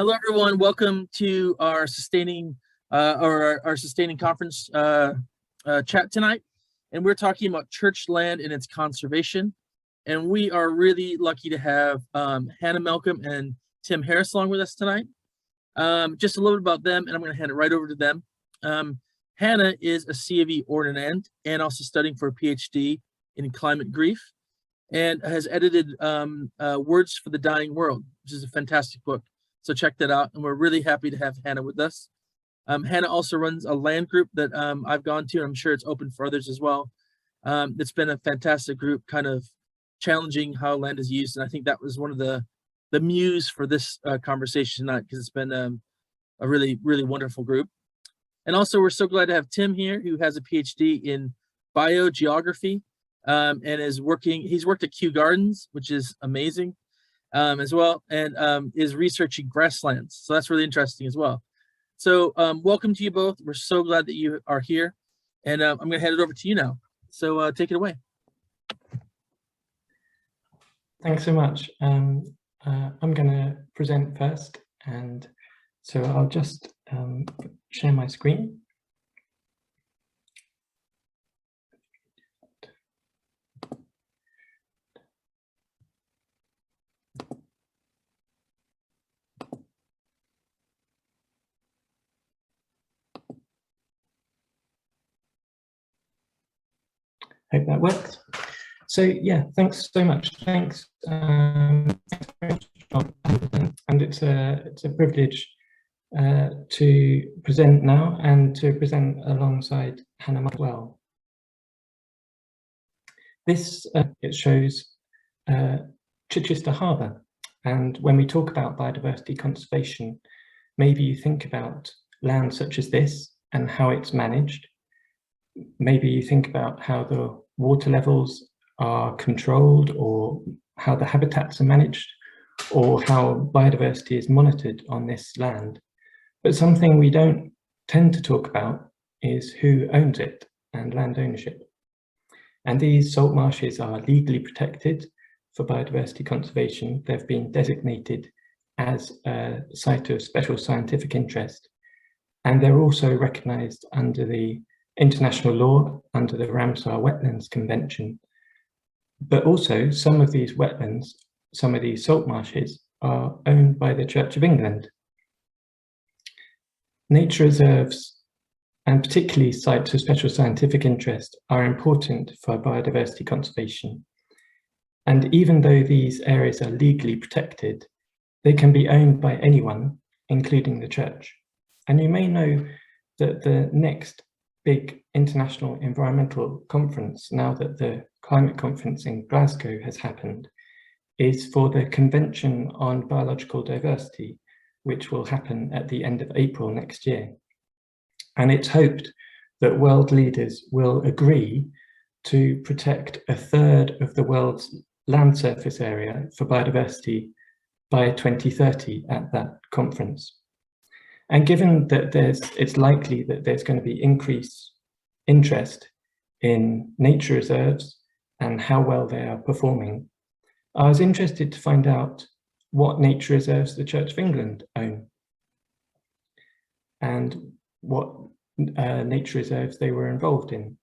Hello, everyone. Welcome to our sustaining our sustaining conference chat tonight, and we're talking about church land and its conservation. And we are really lucky to have Hannah Malcolm and Tim Harris along with us tonight. Just a little bit about them, and I'm going to hand it right over to them. Hannah is a C of E ordinand and also studying for a PhD in climate grief, and has edited Words for the Dying World, which is a fantastic book. So check that out, and we're really happy to have Hannah with us. Hannah also runs a land group that I've gone to, and I'm sure it's open for others as well. It's been a fantastic group, kind of challenging how land is used, and I think that was one of the muse for this conversation tonight, because it's been a really, really wonderful group. And also, we're so glad to have Tim here, who has a PhD in biogeography, and is working. He's worked at Kew Gardens, which is amazing. As well, and is researching grasslands. So that's really interesting as well. So welcome to you both. We're so glad that you are here. And I'm going to hand it over to you now. So take it away. Thanks so much. I'm going to present first. And so I'll just share my screen. Hope that works. So yeah, thanks so much. Thanks very much, John. And it's a privilege to present now and to present alongside Hannah as well. This it shows Chichester Harbour, and when we talk about biodiversity conservation, maybe you think about land such as this and how it's managed. Maybe you think about how the water levels are controlled, or how the habitats are managed, or how biodiversity is monitored on this land. But something we don't tend to talk about is who owns it and land ownership. And these salt marshes are legally protected for biodiversity conservation. They've been designated as a site of special scientific interest. And they're also recognised under the international law, under the Ramsar Wetlands Convention. But also some of these wetlands, some of these salt marshes, are owned by the Church of England. Nature reserves, and particularly sites of special scientific interest, are important for biodiversity conservation. And even though these areas are legally protected, they can be owned by anyone, including the Church. And you may know that the next big international environmental conference, now that the climate conference in Glasgow has happened, is for the Convention on Biological Diversity, which will happen at the end of April next year. And it's hoped that world leaders will agree to protect 1/3 of the world's land surface area for biodiversity by 2030 at that conference. And given that it's likely that there's going to be increased interest in nature reserves and how well they are performing, I was interested to find out what nature reserves the Church of England own and what nature reserves they were involved in.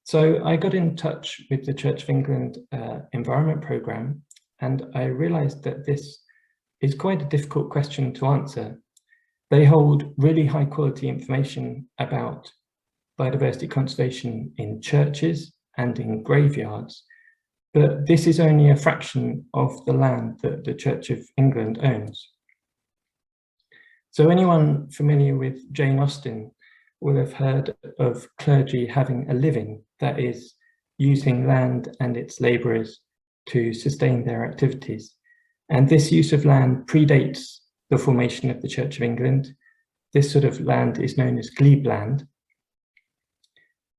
So I got in touch with the Church of England Environment Programme, and I realised that this is quite a difficult question to answer. They hold really high quality information about biodiversity conservation in churches and in graveyards, but this is only a fraction of the land that the Church of England owns. So anyone familiar with Jane Austen will have heard of clergy having a living, that is, using land and its labourers to sustain their activities. And this use of land predates the formation of the Church of England. This sort of land is known as glebe land.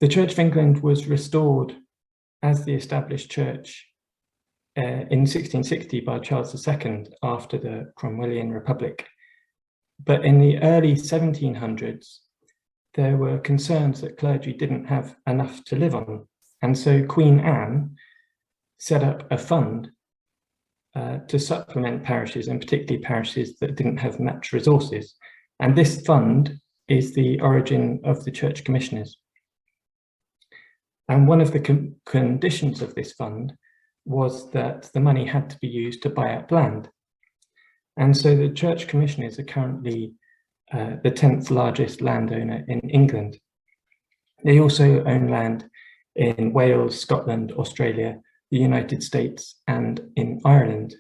The Church of England was restored as the established church in 1660 by Charles II after the Cromwellian Republic. But in the early 1700s, there were concerns that clergy didn't have enough to live on. And so Queen Anne set up a fund to supplement parishes, and particularly parishes that didn't have much resources. And this fund is the origin of the Church Commissioners. And one of the conditions of this fund was that the money had to be used to buy up land. And so the Church Commissioners are currently the 10th largest landowner in England. They also own land in Wales, Scotland, Australia, the United States, and in Ireland.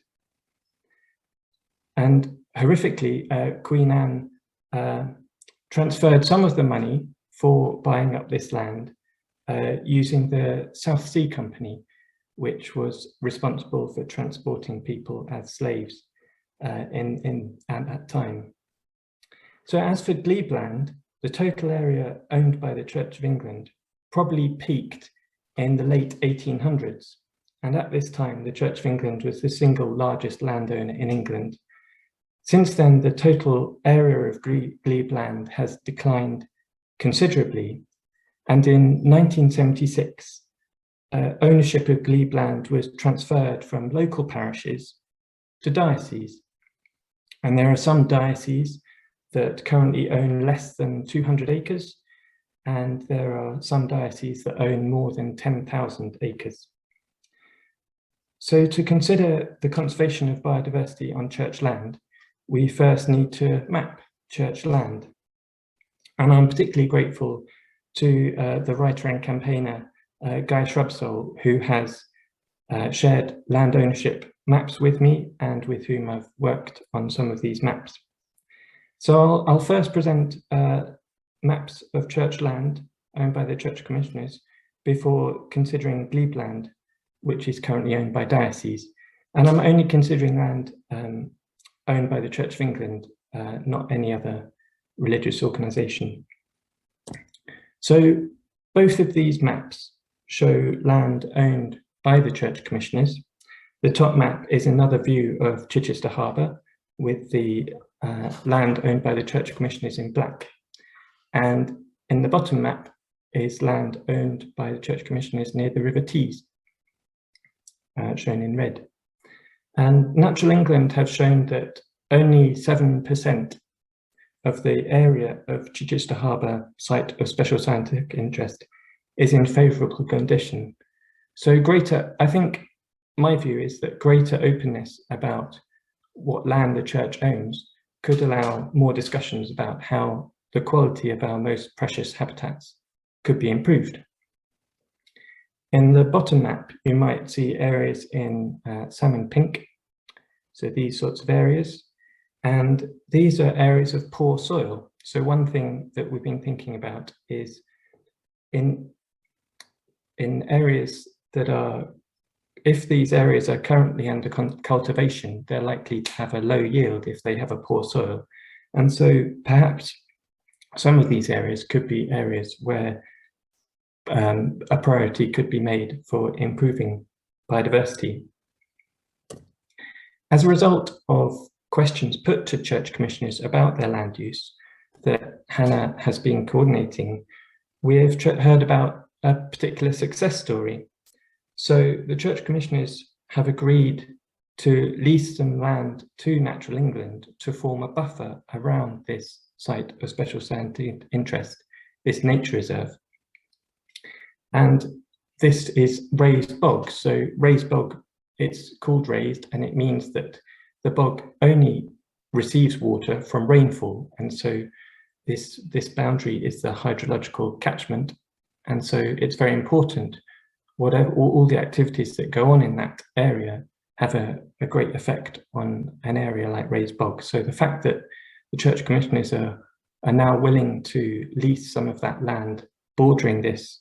And horrifically, Queen Anne transferred some of the money for buying up this land using the South Sea Company, which was responsible for transporting people as slaves at that time. So as for glebe land, the total area owned by the Church of England probably peaked in the late 1800s. And at this time, the Church of England was the single largest landowner in England. Since then, the total area of glebe land has declined considerably. And in 1976, ownership of glebe land was transferred from local parishes to dioceses. And there are some dioceses that currently own less than 200 acres, and there are some dioceses that own more than 10,000 acres. So to consider the conservation of biodiversity on church land, we first need to map church land. And I'm particularly grateful to the writer and campaigner Guy Shrubsole, who has shared land ownership maps with me and with whom I've worked on some of these maps. So I'll first present maps of church land owned by the Church Commissioners before considering glebe land, which is currently owned by dioceses. And I'm only considering land owned by the Church of England, not any other religious organisation. So both of these maps show land owned by the Church Commissioners. The top map is another view of Chichester Harbour with the land owned by the Church Commissioners in black. And in the bottom map is land owned by the Church Commissioners near the River Tees, shown in red. And Natural England have shown that only 7% of the area of Chichester Harbour site of special scientific interest is in favourable condition. So I think my view is that greater openness about what land the church owns could allow more discussions about how the quality of our most precious habitats could be improved. In the bottom map, you might see areas in salmon pink, so these sorts of areas, and these are areas of poor soil. So one thing that we've been thinking about is in areas that are, if these areas are currently under cultivation, they're likely to have a low yield if they have a poor soil. And so perhaps some of these areas could be areas where a priority could be made for improving biodiversity. As a result of questions put to Church Commissioners about their land use that Hannah has been coordinating, we have heard about a particular success story. So the Church Commissioners have agreed to lease some land to Natural England to form a buffer around this site of special scientific interest, this nature reserve. And this is raised bog. So raised bog, it's called raised, and it means that the bog only receives water from rainfall. And so this boundary is the hydrological catchment. And so it's very important, all the activities that go on in that area have a great effect on an area like raised bog. So the fact that the Church Commissioners are now willing to lease some of that land bordering this,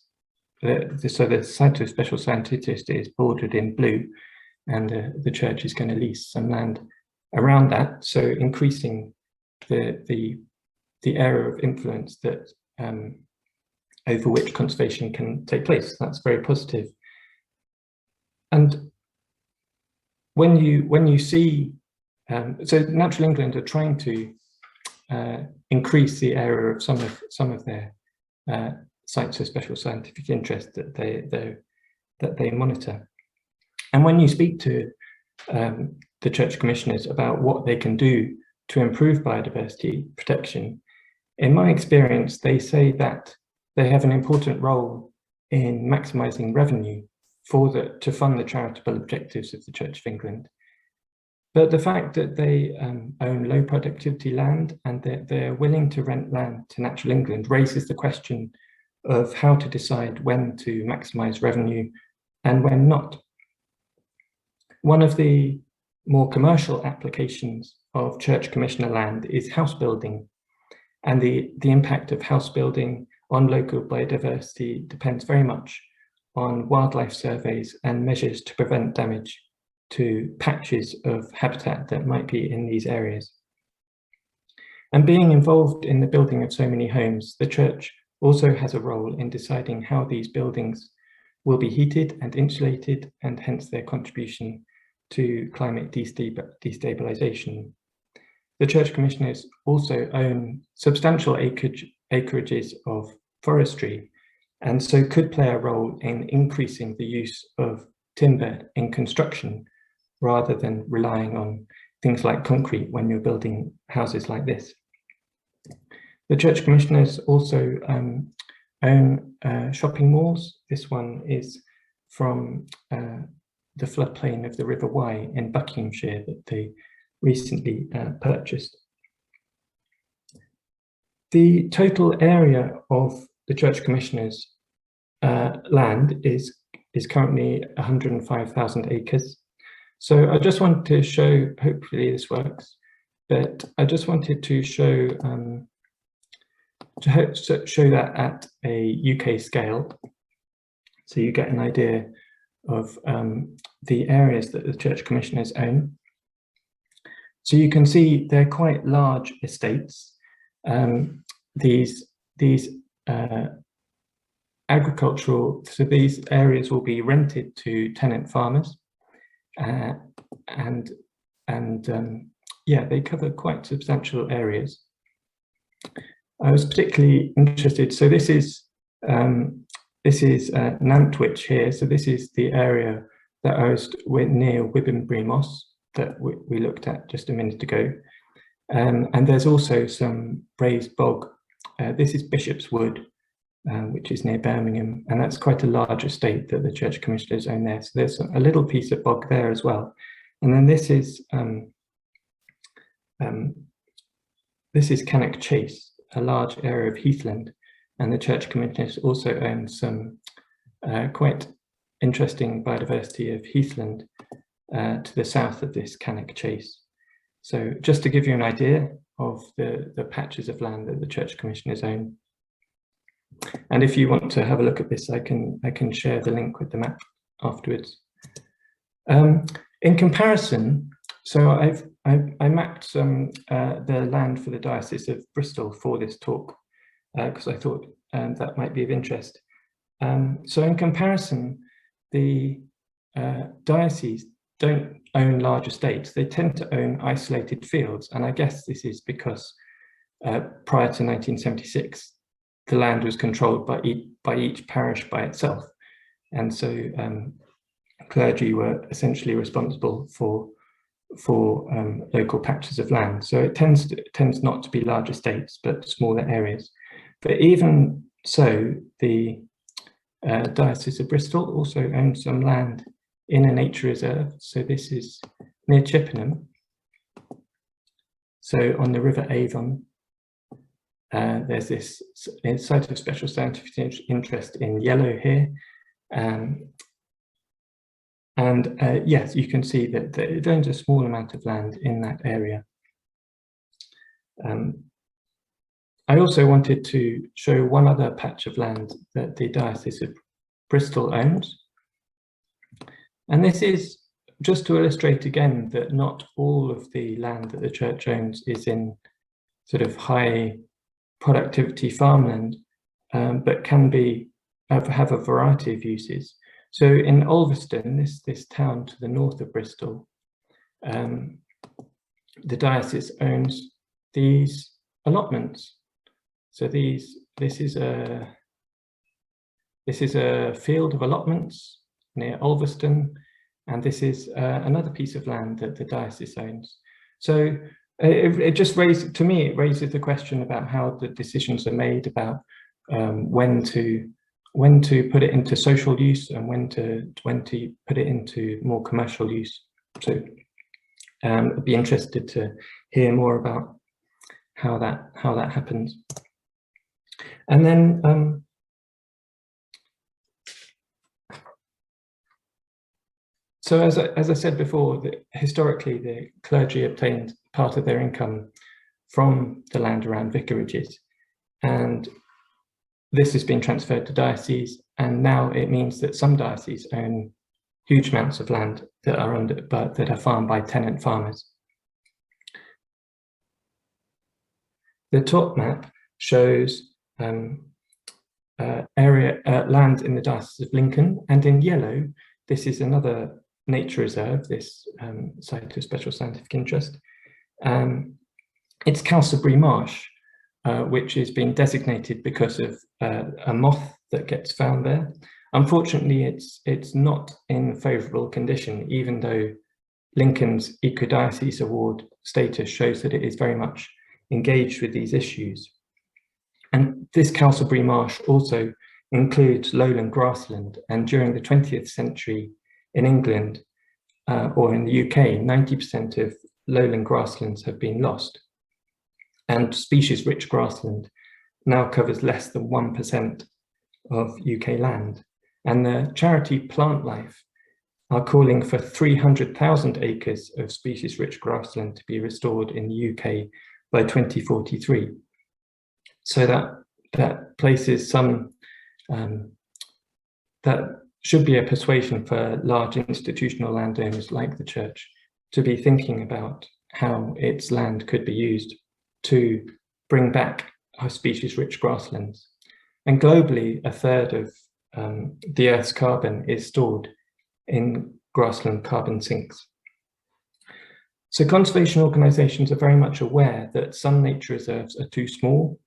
so the site of special scientific is bordered in blue, and the church is going to lease some land around that, so increasing the area of influence that over which conservation can take place. That's very positive. And when you see, so Natural England are trying to increase the area of some of their sites of special scientific interest that they monitor. And when you speak to the church commissioners about what they can do to improve biodiversity protection, in my experience, they say that they have an important role in maximising revenue to fund the charitable objectives of the Church of England. But the fact that they own low productivity land and that they're willing to rent land to Natural England raises the question of how to decide when to maximise revenue and when not. One of the more commercial applications of church commissioner land is house building, and the impact of house building on local biodiversity depends very much on wildlife surveys and measures to prevent damage to patches of habitat that might be in these areas. And being involved in the building of so many homes, the church also has a role in deciding how these buildings will be heated and insulated, and hence their contribution to climate destabilization. The church commissioners also own substantial acreages of forestry, and so could play a role in increasing the use of timber in construction, rather than relying on things like concrete when you're building houses like this. The church commissioners also own shopping malls. This one is from the floodplain of the River Wye in Buckinghamshire that they recently purchased. The total area of the church commissioners' land is currently 105,000 acres. So I just want to show, hopefully this works, but I just wanted to show that at a UK scale, so you get an idea of the areas that the church commissioners own. So you can see they're quite large estates. These agricultural, so these areas will be rented to tenant farmers, and yeah, they cover quite substantial areas. I was particularly interested, so this is Nantwich here, so this is the area that I was near Wibbenbury Moss that we looked at just a minute ago, and there's also some raised bog. This is Bishop's Wood, which is near Birmingham, and that's quite a large estate that the church commissioners own there. So there's a little piece of bog there as well. And then this is Cannock Chase, a large area of heathland, and the church commissioners also own some quite interesting biodiversity of heathland to the south of this Cannock Chase. So just to give you an idea of the patches of land that the church commissioners own. And if you want to have a look at this, I can share the link with the map afterwards. In comparison, so I mapped some the land for the Diocese of Bristol for this talk, because I thought that might be of interest. So in comparison, the dioceses don't own large estates. They tend to own isolated fields, and I guess this is because prior to 1976, the land was controlled by each parish by itself, and so clergy were essentially responsible for local patches of land. So it tends not to be large estates, but smaller areas. But even so, the Diocese of Bristol also owns some land in a nature reserve. So this is near Chippenham, so on the River Avon. There's this site of special scientific interest in yellow here. Yes, you can see that it owns a small amount of land in that area. I also wanted to show one other patch of land that the Diocese of Bristol owns. And this is just to illustrate again that not all of the land that the church owns is in sort of high productivity farmland, but can have a variety of uses. So in Ulverston, this town to the north of Bristol, the diocese owns these allotments. So this is a field of allotments near Ulverston, and this is another piece of land that the diocese owns. So it just raises, to me, it raises the question about how the decisions are made about when to put it into social use and when to put it into more commercial use. So I'd be interested to hear more about how that happens. And then so as I said before, historically the clergy obtained part of their income from the land around vicarages, and this has been transferred to dioceses, and now it means that some dioceses own huge amounts of land that are farmed by tenant farmers. The top map shows land in the Diocese of Lincoln, and in yellow, this is another nature reserve, this site of special scientific interest. It's Calsbury Marsh, which is being designated because of a moth that gets found there. Unfortunately, it's not in favourable condition, even though Lincoln's Ecodiosis award status shows that it is very much engaged with these issues. And this Calsbury Marsh also includes Lowland Grassland, and during the 20th century in England or in the UK, 90% of lowland grasslands have been lost. And species-rich grassland now covers less than 1% of UK land. And the charity Plant Life are calling for 300,000 acres of species-rich grassland to be restored in the UK by 2043. So that places some, that should be a persuasion for large institutional landowners like the church to be thinking about how its land could be used to bring back our species-rich grasslands. And globally, a third of the Earth's carbon is stored in grassland carbon sinks. So conservation organisations are very much aware that some nature reserves are too small,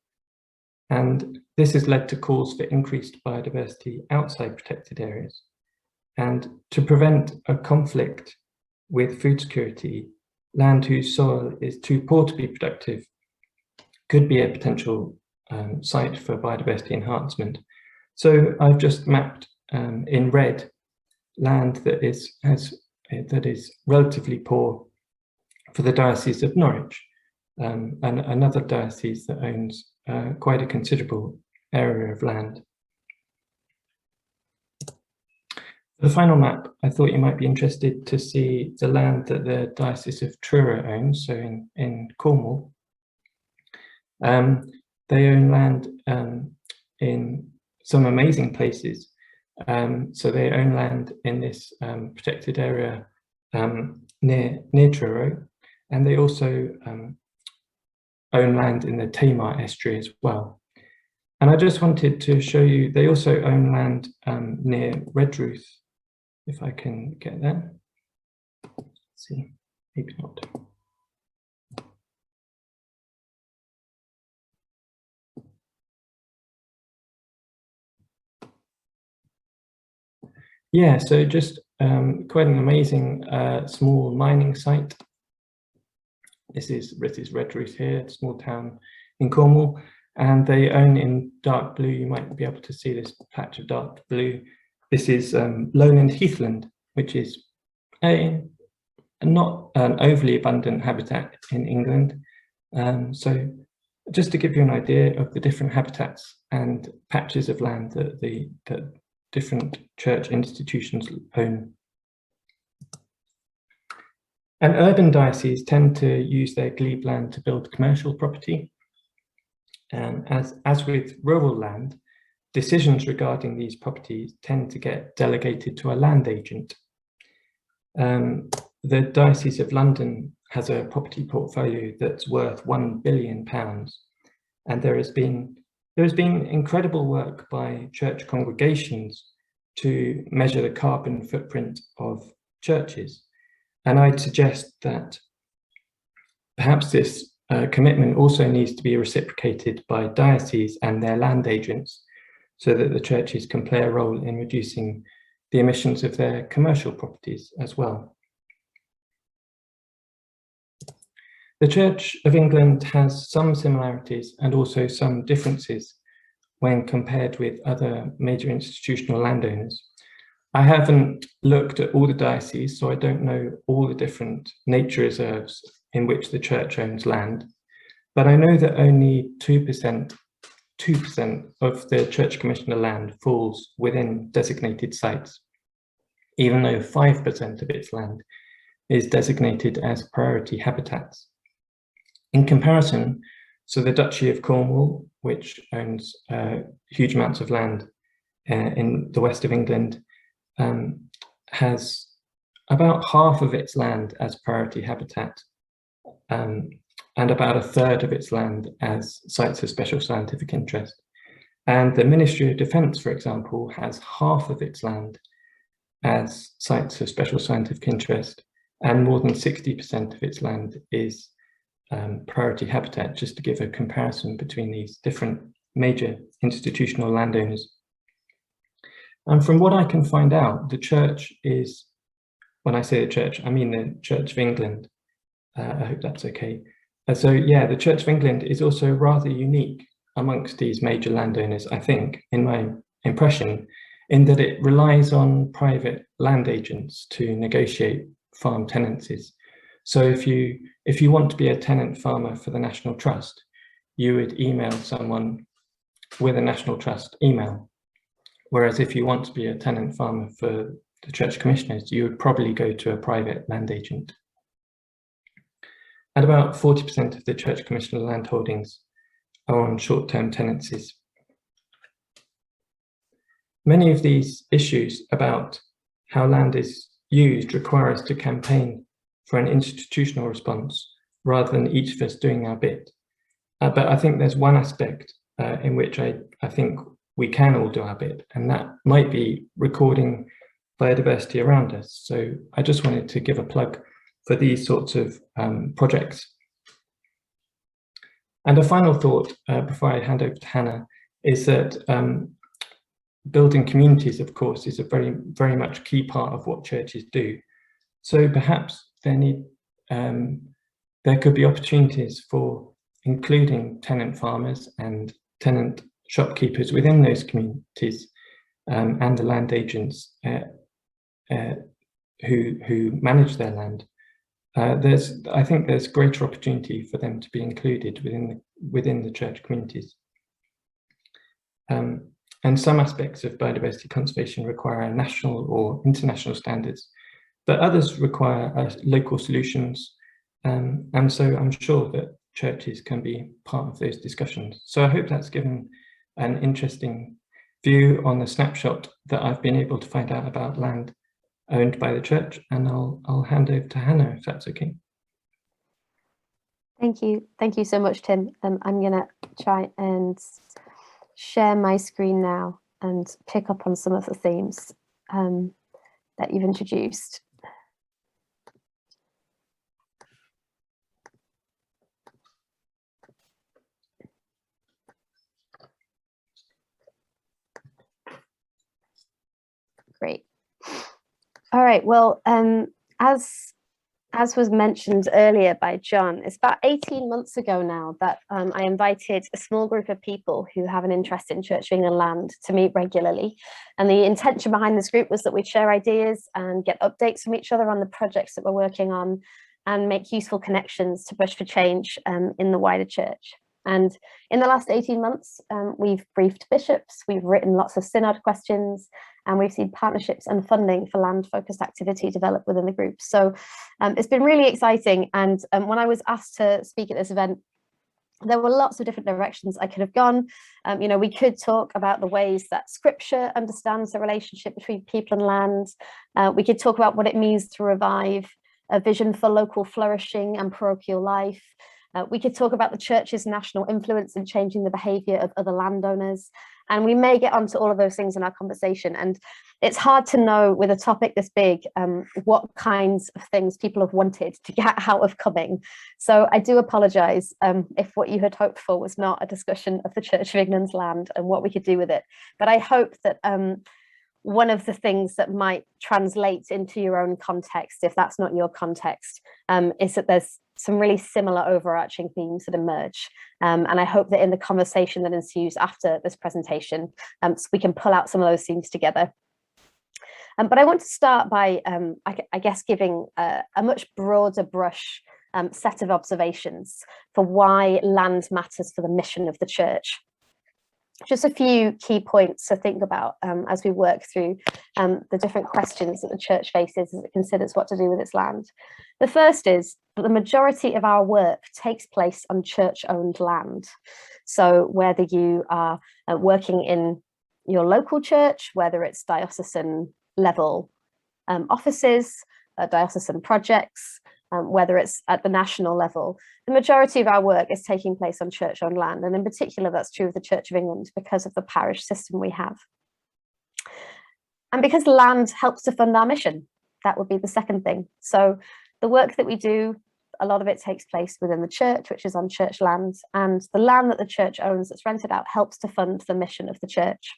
and this has led to calls for increased biodiversity outside protected areas. And to prevent a conflict with food security, land whose soil is too poor to be productive could be a potential site for biodiversity enhancement. So I've just mapped in red land that is relatively poor for the Diocese of Norwich, and another diocese that owns quite a considerable area of land. For the final map, I thought you might be interested to see the land that the Diocese of Truro owns, so in Cornwall. They own land in some amazing places. So they own land in this protected area near Truro, and they also own land in the Tamar estuary as well. And I just wanted to show you, they also own land near Redruth, if I can get that. Let's see, maybe not. Yeah, so just quite an amazing small mining site. This is Redruth here, a small town in Cornwall, and they own in dark blue, you might be able to see this patch of dark blue. This is Lowland Heathland, which is not an overly abundant habitat in England. So just to give you an idea of the different habitats and patches of land that that different church institutions own. And urban dioceses tend to use their glebe land to build commercial property. And as with rural land, decisions regarding these properties tend to get delegated to a land agent. The Diocese of London has a property portfolio that's worth £1 billion, and there has been incredible work by church congregations to measure the carbon footprint of churches. And I'd suggest that perhaps this commitment also needs to be reciprocated by dioceses and their land agents, so that the churches can play a role in reducing the emissions of their commercial properties as well. The Church of England has some similarities and also some differences when compared with other major institutional landowners. I haven't looked at all the dioceses, so I don't know all the different nature reserves in which the church owns land, but I know that only 2% of the church commissioner land falls within designated sites, even though 5% of its land is designated as priority habitats. In comparison, so the Duchy of Cornwall, which owns huge amounts of land in the west of England, has about half of its land as priority habitat, and about a third of its land as sites of special scientific interest. And the Ministry of Defence, for example, has half of its land as sites of special scientific interest, and more than 60% of its land is priority habitat, just to give a comparison between these different major institutional landowners. And from what I can find out, the church is, when I say the church, I mean the Church of England. I hope that's okay. So yeah, the Church of England is also rather unique amongst these major landowners, I think, in my impression, in that it relies on private land agents to negotiate farm tenancies. So if you want to be a tenant farmer for the National Trust, you would email someone with a National Trust email. Whereas if you want to be a tenant farmer for the church commissioners, you would probably go to a private land agent. And about 40% of the church commissioner land holdings are on short-term tenancies. Many of these issues about how land is used require us to campaign for an institutional response rather than each of us doing our bit. But I think there's one aspect in which I think we can all do our bit, and that might be recording biodiversity around us. So I just wanted to give a plug for these sorts of projects. And a final thought before I hand over to Hannah is that building communities, of course, is a very much key part of what churches do. So perhaps there could be opportunities for including tenant farmers and tenant shopkeepers within those communities, and the land agents who manage their land. I think there's greater opportunity for them to be included within the church communities. And some aspects of biodiversity conservation require national or international standards, but others require local solutions. And so I'm sure that churches can be part of those discussions. So I hope that's given an interesting view on the snapshot that I've been able to find out about land owned by the church, and I'll hand over to Hannah, if that's okay. Thank you so much, Tim. I'm gonna try and share my screen now and pick up on some of the themes that you've introduced. Great. All right, well, as was mentioned earlier by John, it's about 18 months ago now that I invited a small group of people who have an interest in Church of England land to meet regularly. And the intention behind this group was that we'd share ideas and get updates from each other on the projects that we're working on and make useful connections to push for change in the wider church. And in the last 18 months, we've briefed bishops, we've written lots of synod questions, and we've seen partnerships and funding for land-focused activity develop within the group. So it's been really exciting. And when I was asked to speak at this event, there were lots of different directions I could have gone. You know, we could talk about the ways that Scripture understands the relationship between people and land. We could talk about what it means to revive a vision for local flourishing and parochial life. We could talk about the church's national influence in changing the behaviour of other landowners. And we may get onto all of those things in our conversation. And it's hard to know with a topic this big what kinds of things people have wanted to get out of coming. So I do apologise if what you had hoped for was not a discussion of the Church of England's land and what we could do with it. But I hope that one of the things that might translate into your own context, if that's not your context, is that there's some really similar overarching themes that emerge. And I hope that in the conversation that ensues after this presentation, we can pull out some of those themes together. But I want to start by, I guess, giving a much broader brush set of observations for why land matters for the mission of the church. Just a few key points to think about as we work through the different questions that the church faces as it considers what to do with its land. The first is that the majority of our work takes place on church-owned land. So whether you are working in your local church, whether it's diocesan level offices, diocesan projects, whether it's at the national level, the majority of our work is taking place on church-owned land. And in particular, that's true of the Church of England because of the parish system we have. And because land helps to fund our mission, that would be the second thing. So the work that we do, a lot of it takes place within the church, which is on church land, and the land that the church owns that's rented out helps to fund the mission of the church.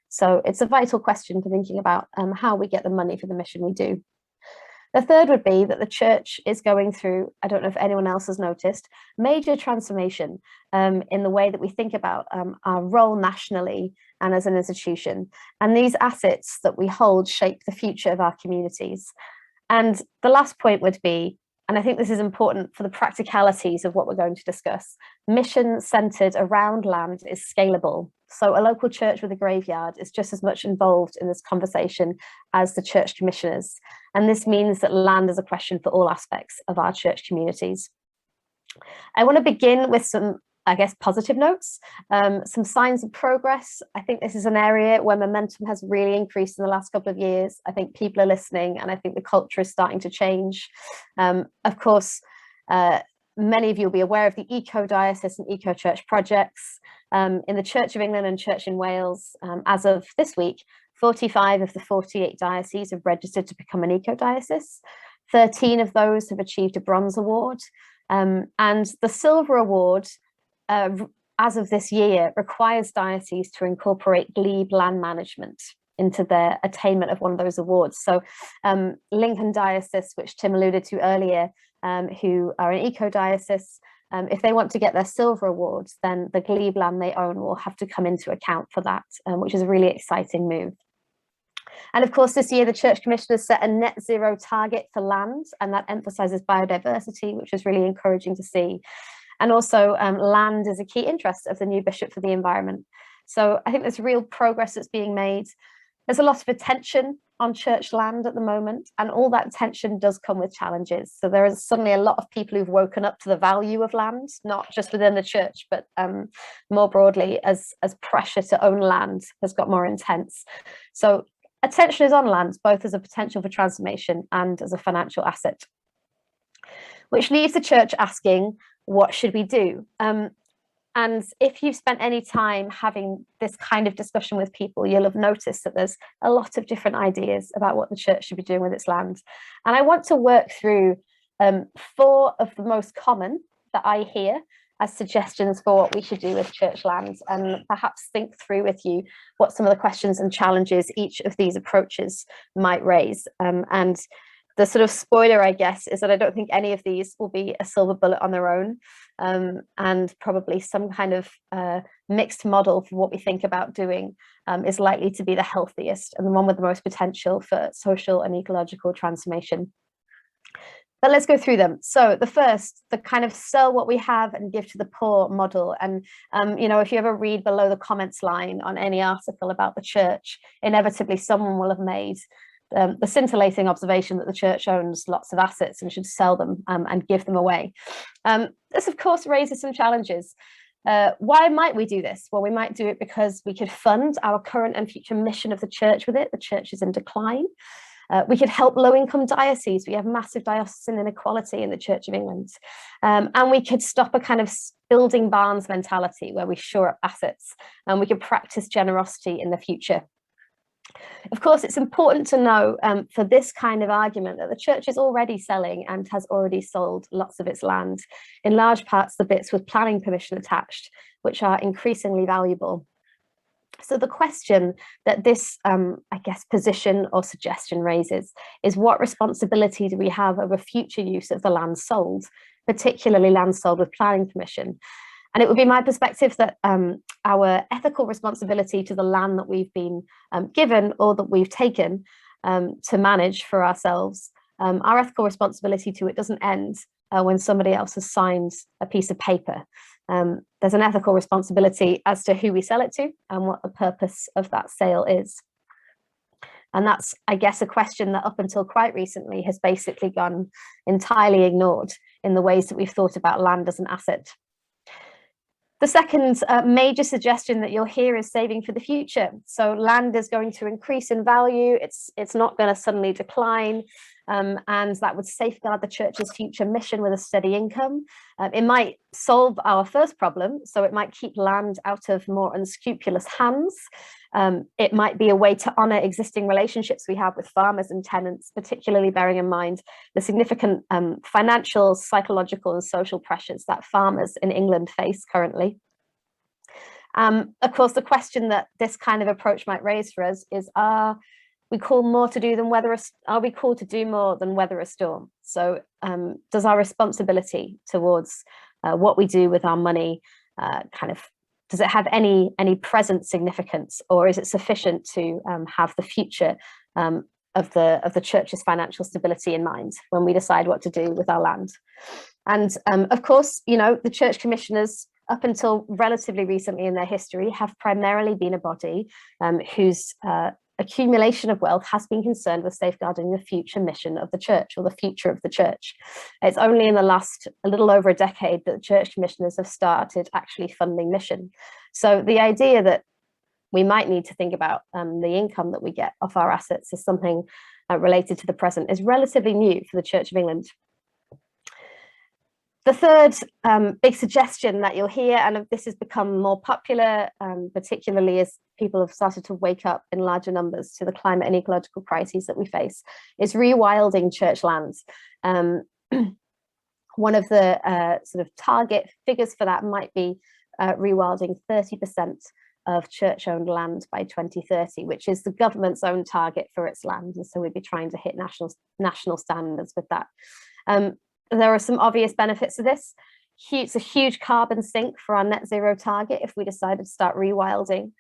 So it's a vital question for thinking about how we get the money for the mission we do. The third would be that the church is going through, I don't know if anyone else has noticed, major transformation in the way that we think about our role nationally and as an institution. And these assets that we hold shape the future of our communities. And the last point would be, and I think this is important for the practicalities of what we're going to discuss, mission centered around land is scalable. So a local church with a graveyard is just as much involved in this conversation as the church commissioners. And this means that land is a question for all aspects of our church communities. I want to begin with some, I guess, positive notes, some signs of progress. I think this is an area where momentum has really increased in the last couple of years. I think people are listening and I think the culture is starting to change. Of course, many of you will be aware of the Ecodiosis and Eco-Church projects. In the Church of England and Church in Wales, as of this week, 45 of the 48 dioceses have registered to become an Ecodiosis. 13 of those have achieved a bronze award. And the silver award, as of this year, requires dioceses to incorporate glebe land management into their attainment of one of those awards. So Lincoln Diocese, which Tim alluded to earlier, who are an Ecodiosis, if they want to get their silver awards, then the glebe land they own will have to come into account for that, which is a really exciting move. And of course, this year, the Church Commissioners set a net zero target for land, and that emphasises biodiversity, which is really encouraging to see. And also land is a key interest of the new Bishop for the Environment. So I think there's real progress that's being made. There's a lot of attention on church land at the moment, and all that attention does come with challenges. So there is suddenly a lot of people who've woken up to the value of land, not just within the church, but more broadly as pressure to own land has got more intense. So attention is on land, both as a potential for transformation and as a financial asset, which leaves the church asking, what should we do? And if you've spent any time having this kind of discussion with people, you'll have noticed that there's a lot of different ideas about what the church should be doing with its land. And I want to work through 4 of the most common that I hear as suggestions for what we should do with church lands, and perhaps think through with you what some of the questions and challenges each of these approaches might raise. And the sort of spoiler, I guess, is that I don't think any of these will be a silver bullet on their own, and probably some kind of mixed model for what we think about doing is likely to be the healthiest and the one with the most potential for social and ecological transformation. But let's go through them. So the first, the kind of sell what we have and give to the poor model. And, you know, if you ever read below the comments line on any article about the church, inevitably someone will have made the scintillating observation that the church owns lots of assets and should sell them and give them away. This, of course, raises some challenges. Why might we do this? Well, we might do it because we could fund our current and future mission of the church with it. The church is in decline. We could help low-income dioceses. We have massive diocesan inequality in the Church of England. And we could stop a kind of building barns mentality where we shore up assets, and we could practice generosity in the future. Of course, it's important to know for this kind of argument that the church is already selling and has already sold lots of its land, in large parts the bits with planning permission attached, which are increasingly valuable. So the question that this, I guess, position or suggestion raises is, what responsibility do we have over future use of the land sold, particularly land sold with planning permission? And it would be my perspective that our ethical responsibility to the land that we've been given or that we've taken to manage for ourselves, our ethical responsibility to it doesn't end when somebody else has signed a piece of paper. There's an ethical responsibility as to who we sell it to and what the purpose of that sale is. And that's, I guess, a question that up until quite recently has basically gone entirely ignored in the ways that we've thought about land as an asset. The second major suggestion that you'll hear is saving for the future. So land is going to increase in value. It's not going to suddenly decline. And that would safeguard the church's future mission with a steady income. It might solve our first problem. So it might keep land out of more unscrupulous hands. It might be a way to honour existing relationships we have with farmers and tenants, particularly bearing in mind the significant financial, psychological and social pressures that farmers in England face currently. Of course, the question that this kind of approach might raise for us is, are we called to do more than weather a storm? So does our responsibility towards what we do with our money does it have any present significance, or is it sufficient to have the future of the church's financial stability in mind when we decide what to do with our land? And of course, you know, the church commissioners, up until relatively recently in their history, have primarily been a body whose accumulation of wealth has been concerned with safeguarding the future mission of the church, or the future of the church. It's only in the last a little over a decade that the church commissioners have started actually funding mission. So the idea that we might need to think about the income that we get off our assets as something related to the present is relatively new for the Church of England. The third big suggestion that you'll hear, and this has become more popular, particularly as people have started to wake up in larger numbers to the climate and ecological crises that we face, is rewilding church lands. One of the sort of target figures for that might be rewilding 30% of church-owned land by 2030, which is the government's own target for its land. And so we'd be trying to hit national standards with that. There are some obvious benefits to this. It's a huge carbon sink for our net zero target if we decided to start rewilding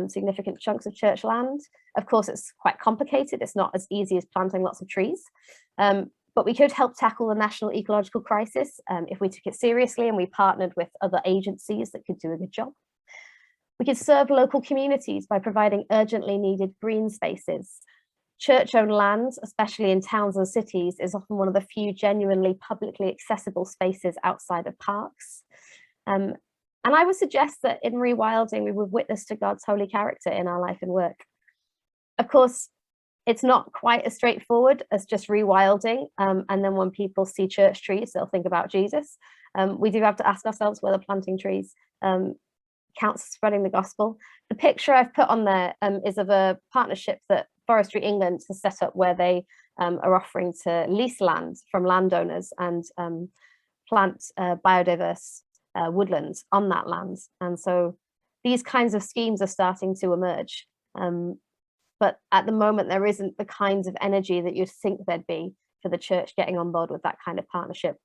significant chunks of church land. Of course, it's quite complicated. It's not as easy as planting lots of trees, but we could help tackle the national ecological crisis if we took it seriously and we partnered with other agencies that could do a good job. We could serve local communities by providing urgently needed green spaces. Church-owned land, especially in towns and cities, is often one of the few genuinely publicly accessible spaces outside of parks. And I would suggest that in rewilding, we would witness to God's holy character in our life and work. Of course, it's not quite as straightforward as just rewilding. And then when people see church trees, they'll think about Jesus. We do have to ask ourselves whether planting trees counts as spreading the gospel. The picture I've put on there is of a partnership that Forestry England has set up, where they are offering to lease land from landowners and plant biodiverse woodlands on that land. And so these kinds of schemes are starting to emerge. But at the moment, there isn't the kinds of energy that you'd think there'd be for the church getting on board with that kind of partnership.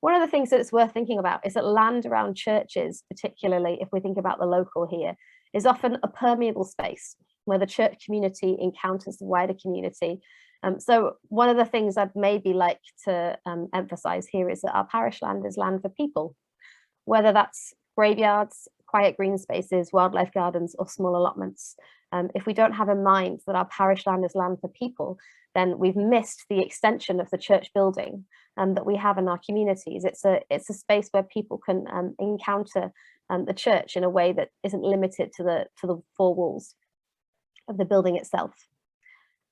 One of the things that it's worth thinking about is that land around churches, particularly if we think about the local here, is often a permeable space where the church community encounters the wider community. So one of the things I'd maybe like to emphasize here is that our parish land is land for people, whether that's graveyards, quiet green spaces, wildlife gardens, or small allotments. If we don't have in mind that our parish land is land for people, then we've missed the extension of the church building that we have in our communities. It's a space where people can encounter the church in a way that isn't limited to the four walls of the building itself.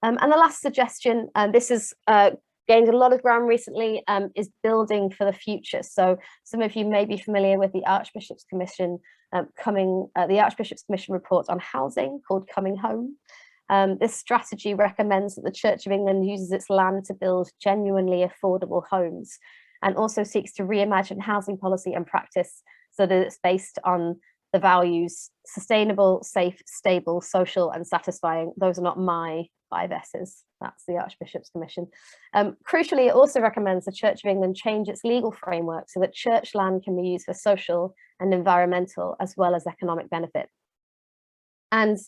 And the last suggestion, this has gained a lot of ground recently, is building for the future. So some of you may be familiar with the Archbishop's Commission the Archbishop's Commission report on housing called Coming Home. This strategy recommends that the Church of England uses its land to build genuinely affordable homes, and also seeks to reimagine housing policy and practice so that it's based on the values sustainable, safe, stable, social, and satisfying. Those are not my 5 S's. That's the Archbishop's Commission. Crucially, it also recommends the Church of England change its legal framework so that church land can be used for social and environmental as well as economic benefit. And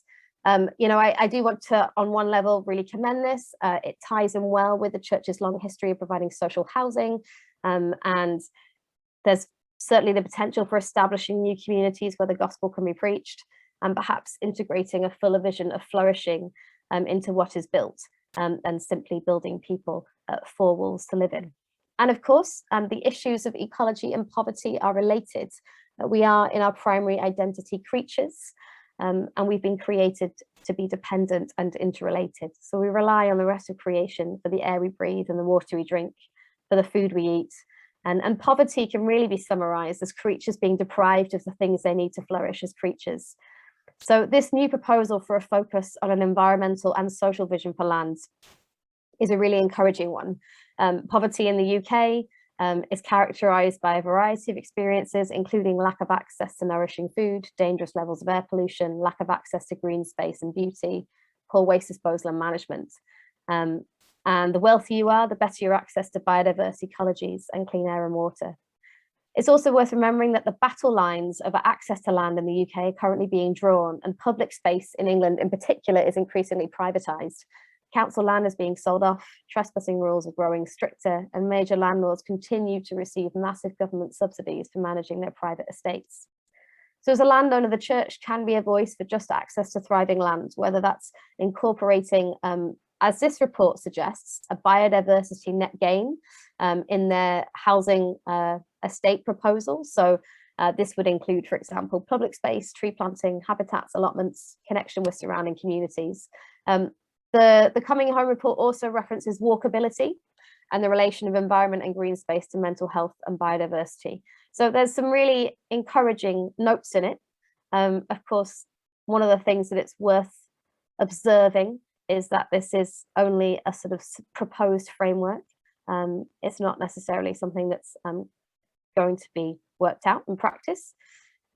you know, I do want to, on one level, really commend this. It ties in well with the Church's long history of providing social housing, and there's certainly the potential for establishing new communities where the gospel can be preached, and perhaps integrating a fuller vision of flourishing into what is built, and simply building people 4 walls to live in. And of course, the issues of ecology and poverty are related. We are in our primary identity creatures, and we've been created to be dependent and interrelated. So we rely on the rest of creation for the air we breathe and the water we drink, for the food we eat. And poverty can really be summarized as creatures being deprived of the things they need to flourish as creatures. So this new proposal for a focus on an environmental and social vision for lands is a really encouraging one. Poverty in the UK is characterized by a variety of experiences, including lack of access to nourishing food, dangerous levels of air pollution, lack of access to green space and beauty, poor waste disposal and management. And the wealthier you are, the better your access to biodiverse ecologies and clean air and water. It's also worth remembering that the battle lines over access to land in the UK are currently being drawn, and public space in England in particular is increasingly privatised. Council land is being sold off, trespassing rules are growing stricter, and major landlords continue to receive massive government subsidies for managing their private estates. So as a landowner, the church can be a voice for just access to thriving land, whether that's incorporating, as this report suggests, a biodiversity net gain in their housing estate proposal. So this would include, for example, public space, tree planting, habitats, allotments, connection with surrounding communities. The Coming Home report also references walkability and the relation of environment and green space to mental health and biodiversity. So there's some really encouraging notes in it. Of course, one of the things that it's worth observing is that this is only a sort of proposed framework. It's not necessarily something that's going to be worked out in practice.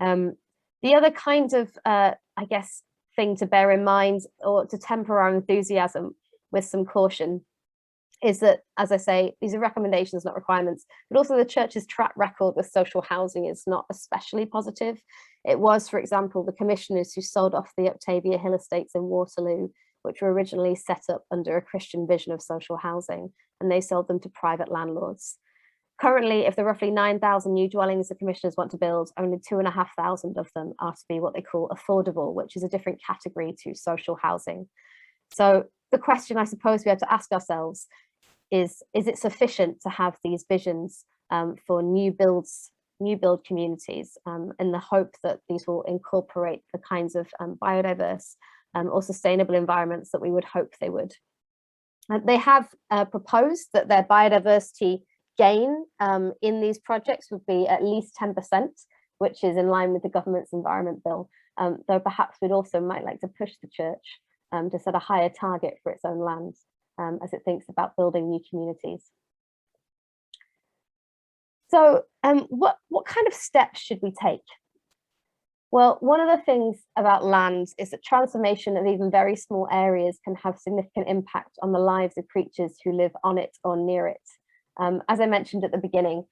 The other kind of, I guess, thing to bear in mind, or to temper our enthusiasm with some caution, is that, as I say, these are recommendations, not requirements, but also the church's track record with social housing is not especially positive. It was, for example, the commissioners who sold off the Octavia Hill estates in Waterloo, which were originally set up under a Christian vision of social housing, and they sold them to private landlords. Currently, of the roughly 9,000 new dwellings the commissioners want to build, only 2,500 of them are to be what they call affordable, which is a different category to social housing. So the question I suppose we have to ask ourselves is it sufficient to have these visions for new build communities, in the hope that these will incorporate the kinds of biodiverse or sustainable environments that we would hope they would? They have proposed that their biodiversity gain in these projects would be at least 10%, which is in line with the government's environment bill, though perhaps we'd also might like to push the church to set a higher target for its own land as it thinks about building new communities. So what kind of steps should we take? Well, one of the things about land is that transformation of even very small areas can have significant impact on the lives of creatures who live on it or near it. As I mentioned at the beginning,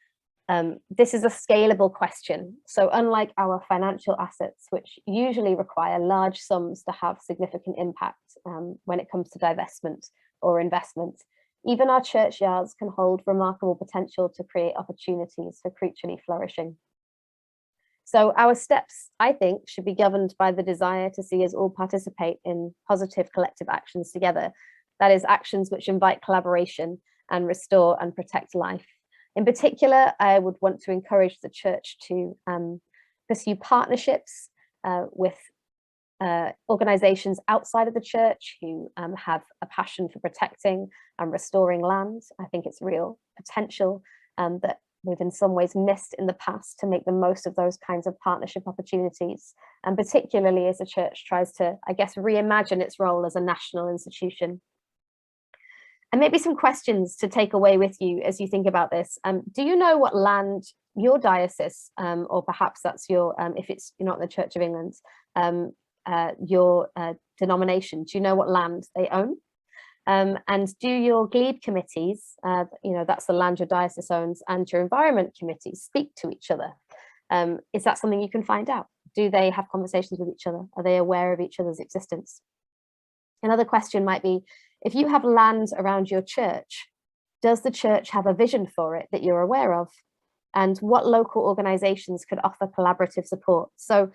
this is a scalable question. So unlike our financial assets, which usually require large sums to have significant impact when it comes to divestment or investment, even our churchyards can hold remarkable potential to create opportunities for creaturely flourishing. So our steps, I think, should be governed by the desire to see us all participate in positive collective actions together. That is, actions which invite collaboration and restore and protect life. In particular, I would want to encourage the church to pursue partnerships with organizations outside of the church who have a passion for protecting and restoring land. I think it's real potential that we've in some ways missed in the past to make the most of those kinds of partnership opportunities, and particularly as the church tries to, I guess, reimagine its role as a national institution. And maybe some questions to take away with you as you think about this. Do you know what land your diocese, or perhaps that's your, if you're not the Church of England, your denomination, do you know what land they own? And do your glebe committees, that's the land your diocese owns, and your environment committees speak to each other? Is that something you can find out? Do they have conversations with each other? Are they aware of each other's existence? Another question might be, if you have land around your church, does the church have a vision for it that you're aware of? And what local organizations could offer collaborative support? So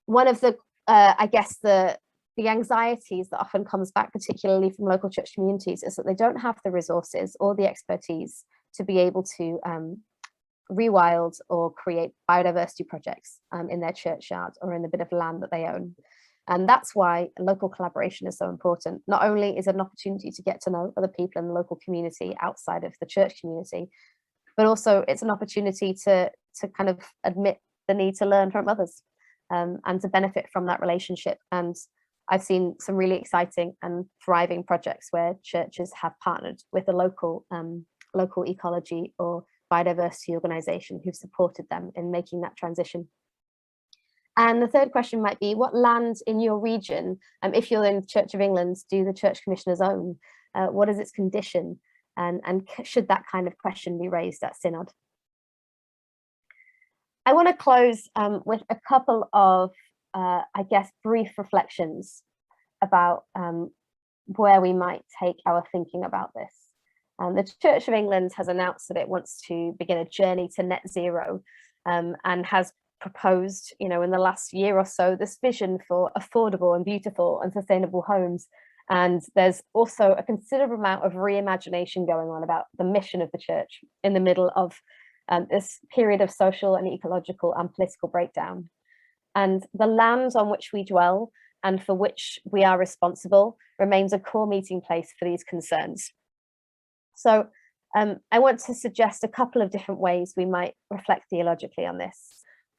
one of the, I guess the anxieties that often comes back, particularly from local church communities, is that they don't have the resources or the expertise to be able to rewild or create biodiversity projects in their churchyard or in the bit of land that they own. And that's why local collaboration is so important. Not only is it an opportunity to get to know other people in the local community outside of the church community, but also it's an opportunity to kind of admit the need to learn from others and to benefit from that relationship. And I've seen some really exciting and thriving projects where churches have partnered with a local ecology or biodiversity organization who've supported them in making that transition. And the third question might be, what land in your region, if you're in the Church of England, do the church commissioners own? What is its condition? And should that kind of question be raised at synod? I want to close with a couple of, I guess, brief reflections about where we might take our thinking about this. The Church of England has announced that it wants to begin a journey to net zero and has proposed, in the last year or so, this vision for affordable and beautiful and sustainable homes. And there's also a considerable amount of reimagination going on about the mission of the church in the middle of this period of social and ecological and political breakdown. And the land on which we dwell and for which we are responsible remains a core meeting place for these concerns. So I want to suggest a couple of different ways we might reflect theologically on this.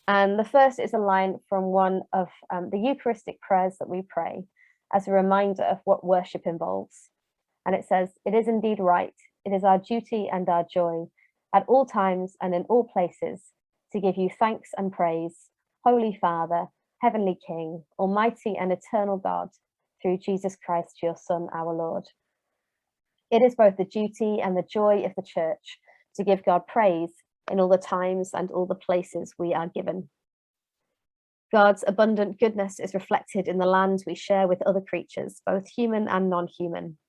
And the first is a line from one of the Eucharistic prayers that we pray as a reminder of what worship involves. And it says, "It is indeed right, it is our duty and our joy, at all times and in all places, to give you thanks and praise, Holy Father, Heavenly King, Almighty and eternal God, through Jesus Christ, your Son, our Lord." It is both the duty and the joy of the church to give God praise in all the times and all the places we are given. God's abundant goodness is reflected in the land we share with other creatures, both human and non-human.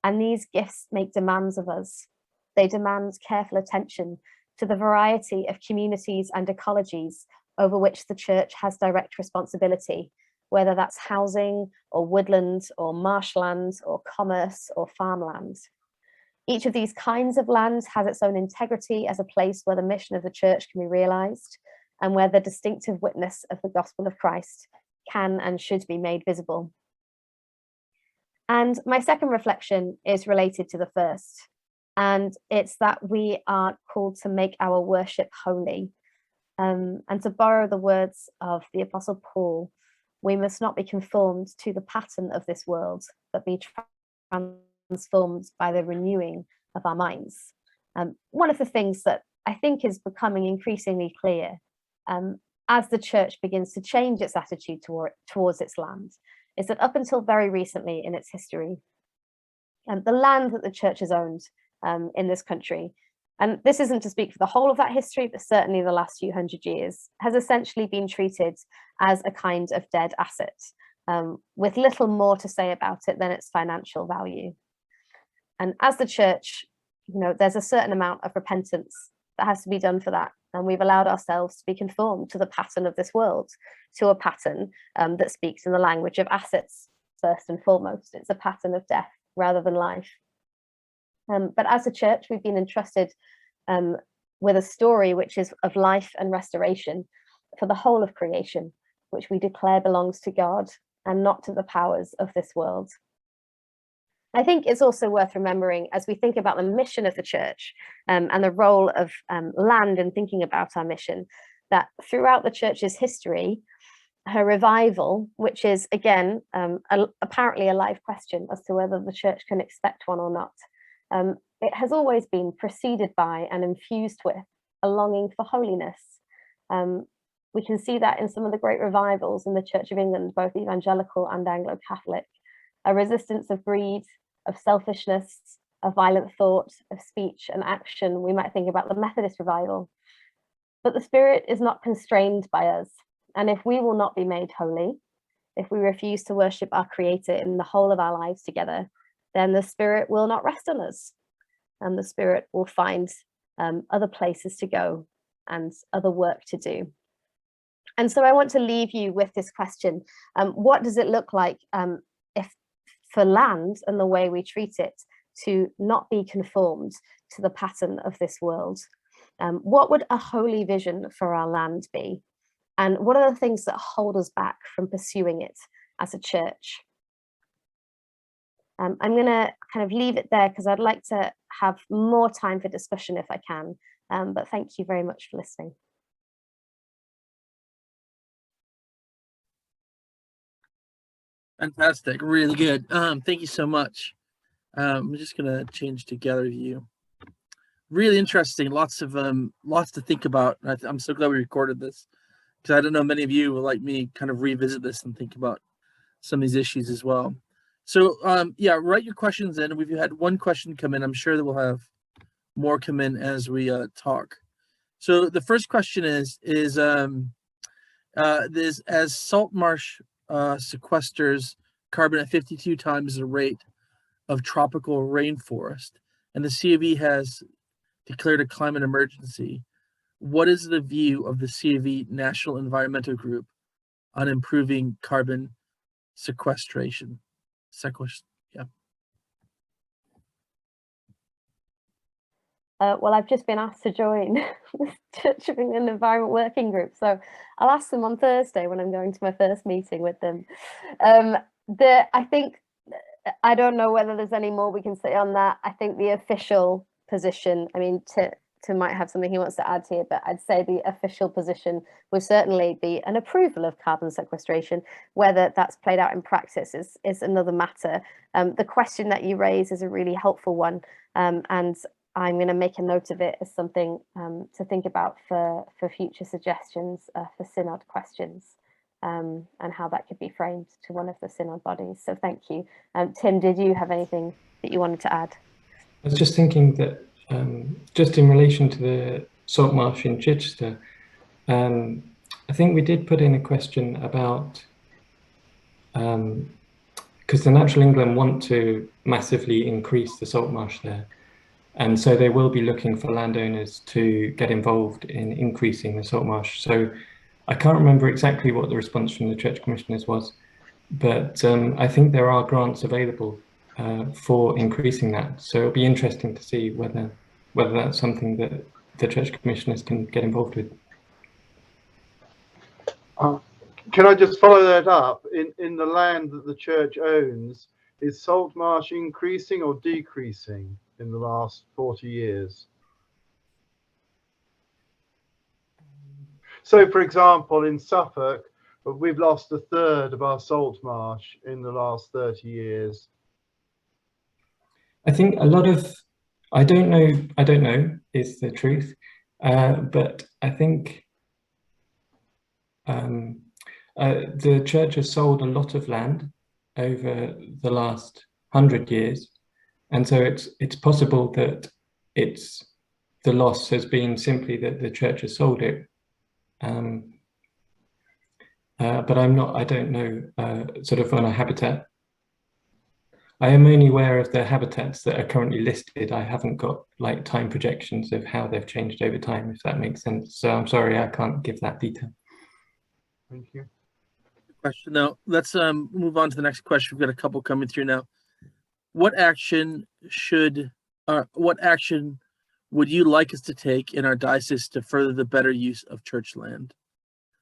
And these gifts make demands of us. They demand careful attention to the variety of communities and ecologies over which the church has direct responsibility, whether that's housing or woodland or marshland or commerce or farmland. Each of these kinds of lands has its own integrity as a place where the mission of the church can be realized and where the distinctive witness of the gospel of Christ can and should be made visible. And my second reflection is related to the first, and it's that we are called to make our worship holy. And to borrow the words of the Apostle Paul, we must not be conformed to the pattern of this world, but be transformed by the renewing of our minds. One of the things that I think is becoming increasingly clear as the church begins to change its attitude towards its land is that up until very recently in its history, the land that the church has owned in this country, and this isn't to speak for the whole of that history, but certainly the last few hundred years, has essentially been treated as a kind of dead asset, with little more to say about it than its financial value. And as the church, there's a certain amount of repentance that has to be done for that. And we've allowed ourselves to be conformed to the pattern of this world, to a pattern that speaks in the language of assets first and foremost. It's a pattern of death rather than life. But as a church, we've been entrusted with a story which is of life and restoration for the whole of creation, which we declare belongs to God and not to the powers of this world. I think it's also worth remembering as we think about the mission of the church and the role of land in thinking about our mission, that throughout the church's history, her revival, which is again apparently a live question as to whether the church can expect one or not, it has always been preceded by and infused with a longing for holiness. We can see that in some of the great revivals in the Church of England, both evangelical and Anglo-Catholic, a resistance of greed, of selfishness, of violent thought, of speech and action. We might think about the Methodist revival. But the Spirit is not constrained by us. And if we will not be made holy, if we refuse to worship our Creator in the whole of our lives together, then the Spirit will not rest on us. And the Spirit will find other places to go and other work to do. And so I want to leave you with this question. What does it look like if for land and the way we treat it to not be conformed to the pattern of this world? What would a holy vision for our land be? And what are the things that hold us back from pursuing it as a church? I'm going to kind of leave it there because I'd like to have more time for discussion if I can. But thank you very much for listening. Fantastic, really good. Thank you so much. I'm just gonna change to gallery view. Really interesting. Lots to think about. I'm so glad we recorded this because I don't know many of you will, like me, kind of revisit this and think about some of these issues as well. So yeah, write your questions in. We've had one question come in. I'm sure that we'll have more come in as we talk. So the first question is as salt marsh sequesters carbon at 52 times the rate of tropical rainforest, and the C of E has declared a climate emergency, what is the view of the C of E National Environmental Group on improving carbon sequestration? Well, I've just been asked to join the Church of England Environment Working Group, so I'll ask them on Thursday when I'm going to my first meeting with them. I think, I don't know whether there's any more we can say on that. I think the official position, I mean, Tim might have something he wants to add here, but I'd say the official position would certainly be an approval of carbon sequestration. Whether that's played out in practice is another matter. The question that you raise is a really helpful one, and I'm going to make a note of it as something to think about for future suggestions for synod questions, and how that could be framed to one of the synod bodies. So thank you. Tim, did you have anything that you wanted to add? I was just thinking that just in relation to the salt marsh in Chichester, I think we did put in a question about, because the Natural England want to massively increase the salt marsh there. And so they will be looking for landowners to get involved in increasing the salt marsh. So I can't remember exactly what the response from the church commissioners was, but I think there are grants available for increasing that. So it'll be interesting to see whether that's something that the church commissioners can get involved with. Can I just follow that up? In the land that the church owns, is salt marsh increasing or decreasing in the last 40 years? So, for example, in Suffolk, we've lost a third of our salt marsh in the last 30 years. I think a lot of, I don't know is the truth, but I think the church has sold a lot of land over the last 100 years. And so it's possible that the loss has been simply that the church has sold it. But I don't know sort of on a habitat. I am only aware of the habitats that are currently listed. I haven't got like time projections of how they've changed over time, if that makes sense. So I'm sorry, I can't give that detail. Thank you. Question now. Let's move on to the next question. We've got a couple coming through now. What action would you like us to take in our diocese to further the better use of church land?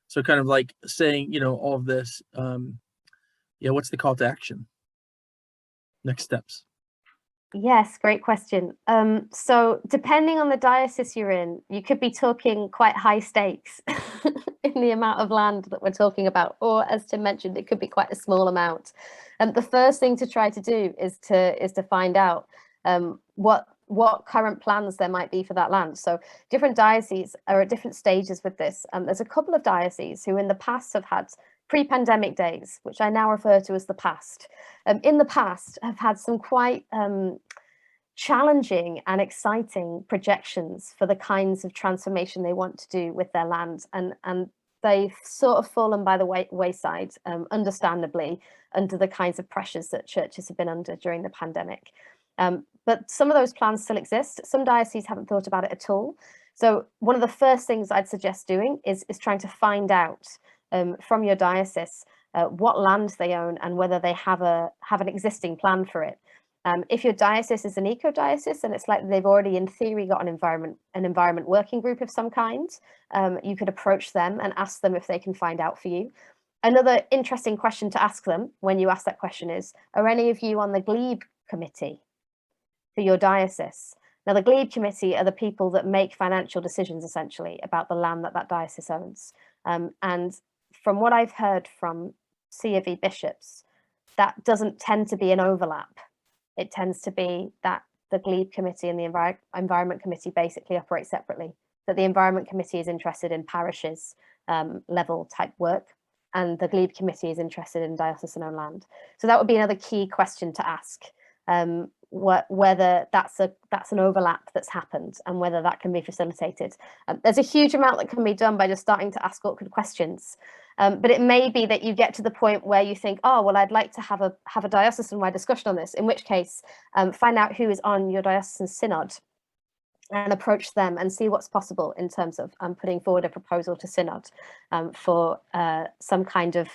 So kind of like saying, you know, all of this, yeah, what's the call to action? Next steps. Yes, great question. So depending on the diocese you're in, you could be talking quite high stakes in the amount of land that we're talking about, or as Tim mentioned, it could be quite a small amount. And the first thing to try to do is to find out what current plans there might be for that land. So different dioceses are at different stages with this. There's a couple of dioceses who in the past have had pre-pandemic days, which I now refer to as the past. In the past have had some quite challenging and exciting projections for the kinds of transformation they want to do with their land, and they've sort of fallen by the wayside, understandably, under the kinds of pressures that churches have been under during the pandemic. But some of those plans still exist. Some dioceses haven't thought about it at all. So one of the first things I'd suggest doing is trying to find out from your diocese what land they own and whether they have an existing plan for it. If your diocese is an eco-diocese and it's like they've already in theory got an environment working group of some kind, you could approach them and ask them if they can find out for you. Another interesting question to ask them when you ask that question is, are any of you on the glebe committee for your diocese? Now, the glebe committee are the people that make financial decisions essentially about the land that diocese owns. And from what I've heard from C of E bishops, that doesn't tend to be an overlap. It tends to be that the glebe committee and the environment committee basically operate separately, that the environment committee is interested in parishes level type work, and the glebe committee is interested in diocesan owned land. So that would be another key question to ask, whether that's an overlap that's happened and whether that can be facilitated. There's a huge amount that can be done by just starting to ask awkward questions. But it may be that you get to the point where you think, oh, well, I'd like to have a diocesan-wide discussion on this, in which case find out who is on your diocesan synod and approach them and see what's possible in terms of putting forward a proposal to synod for some kind of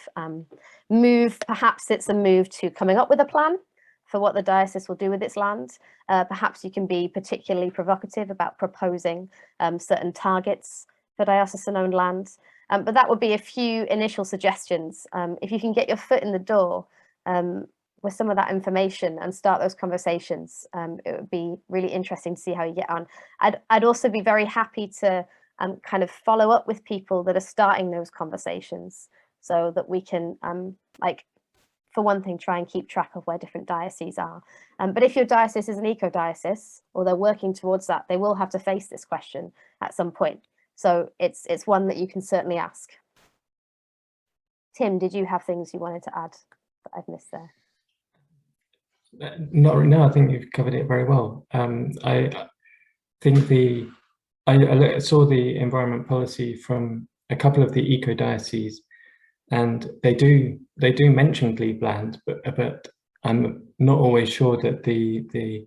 move. Perhaps it's a move to coming up with a plan for what the diocese will do with its land. Perhaps you can be particularly provocative about proposing certain targets for diocesan-owned land. But that would be a few initial suggestions. If you can get your foot in the door with some of that information and start those conversations, it would be really interesting to see how you get on. I'd also be very happy to kind of follow up with people that are starting those conversations so that we can, like, for one thing, try and keep track of where different dioceses are. But if your diocese is an eco-diocese, or they're working towards that, they will have to face this question at some point. So it's one that you can certainly ask. Tim, did you have things you wanted to add that I've missed there? No, I think you've covered it very well. I think I saw the environment policy from a couple of the eco-dioceses, and they do mention glebe land, but I'm not always sure that the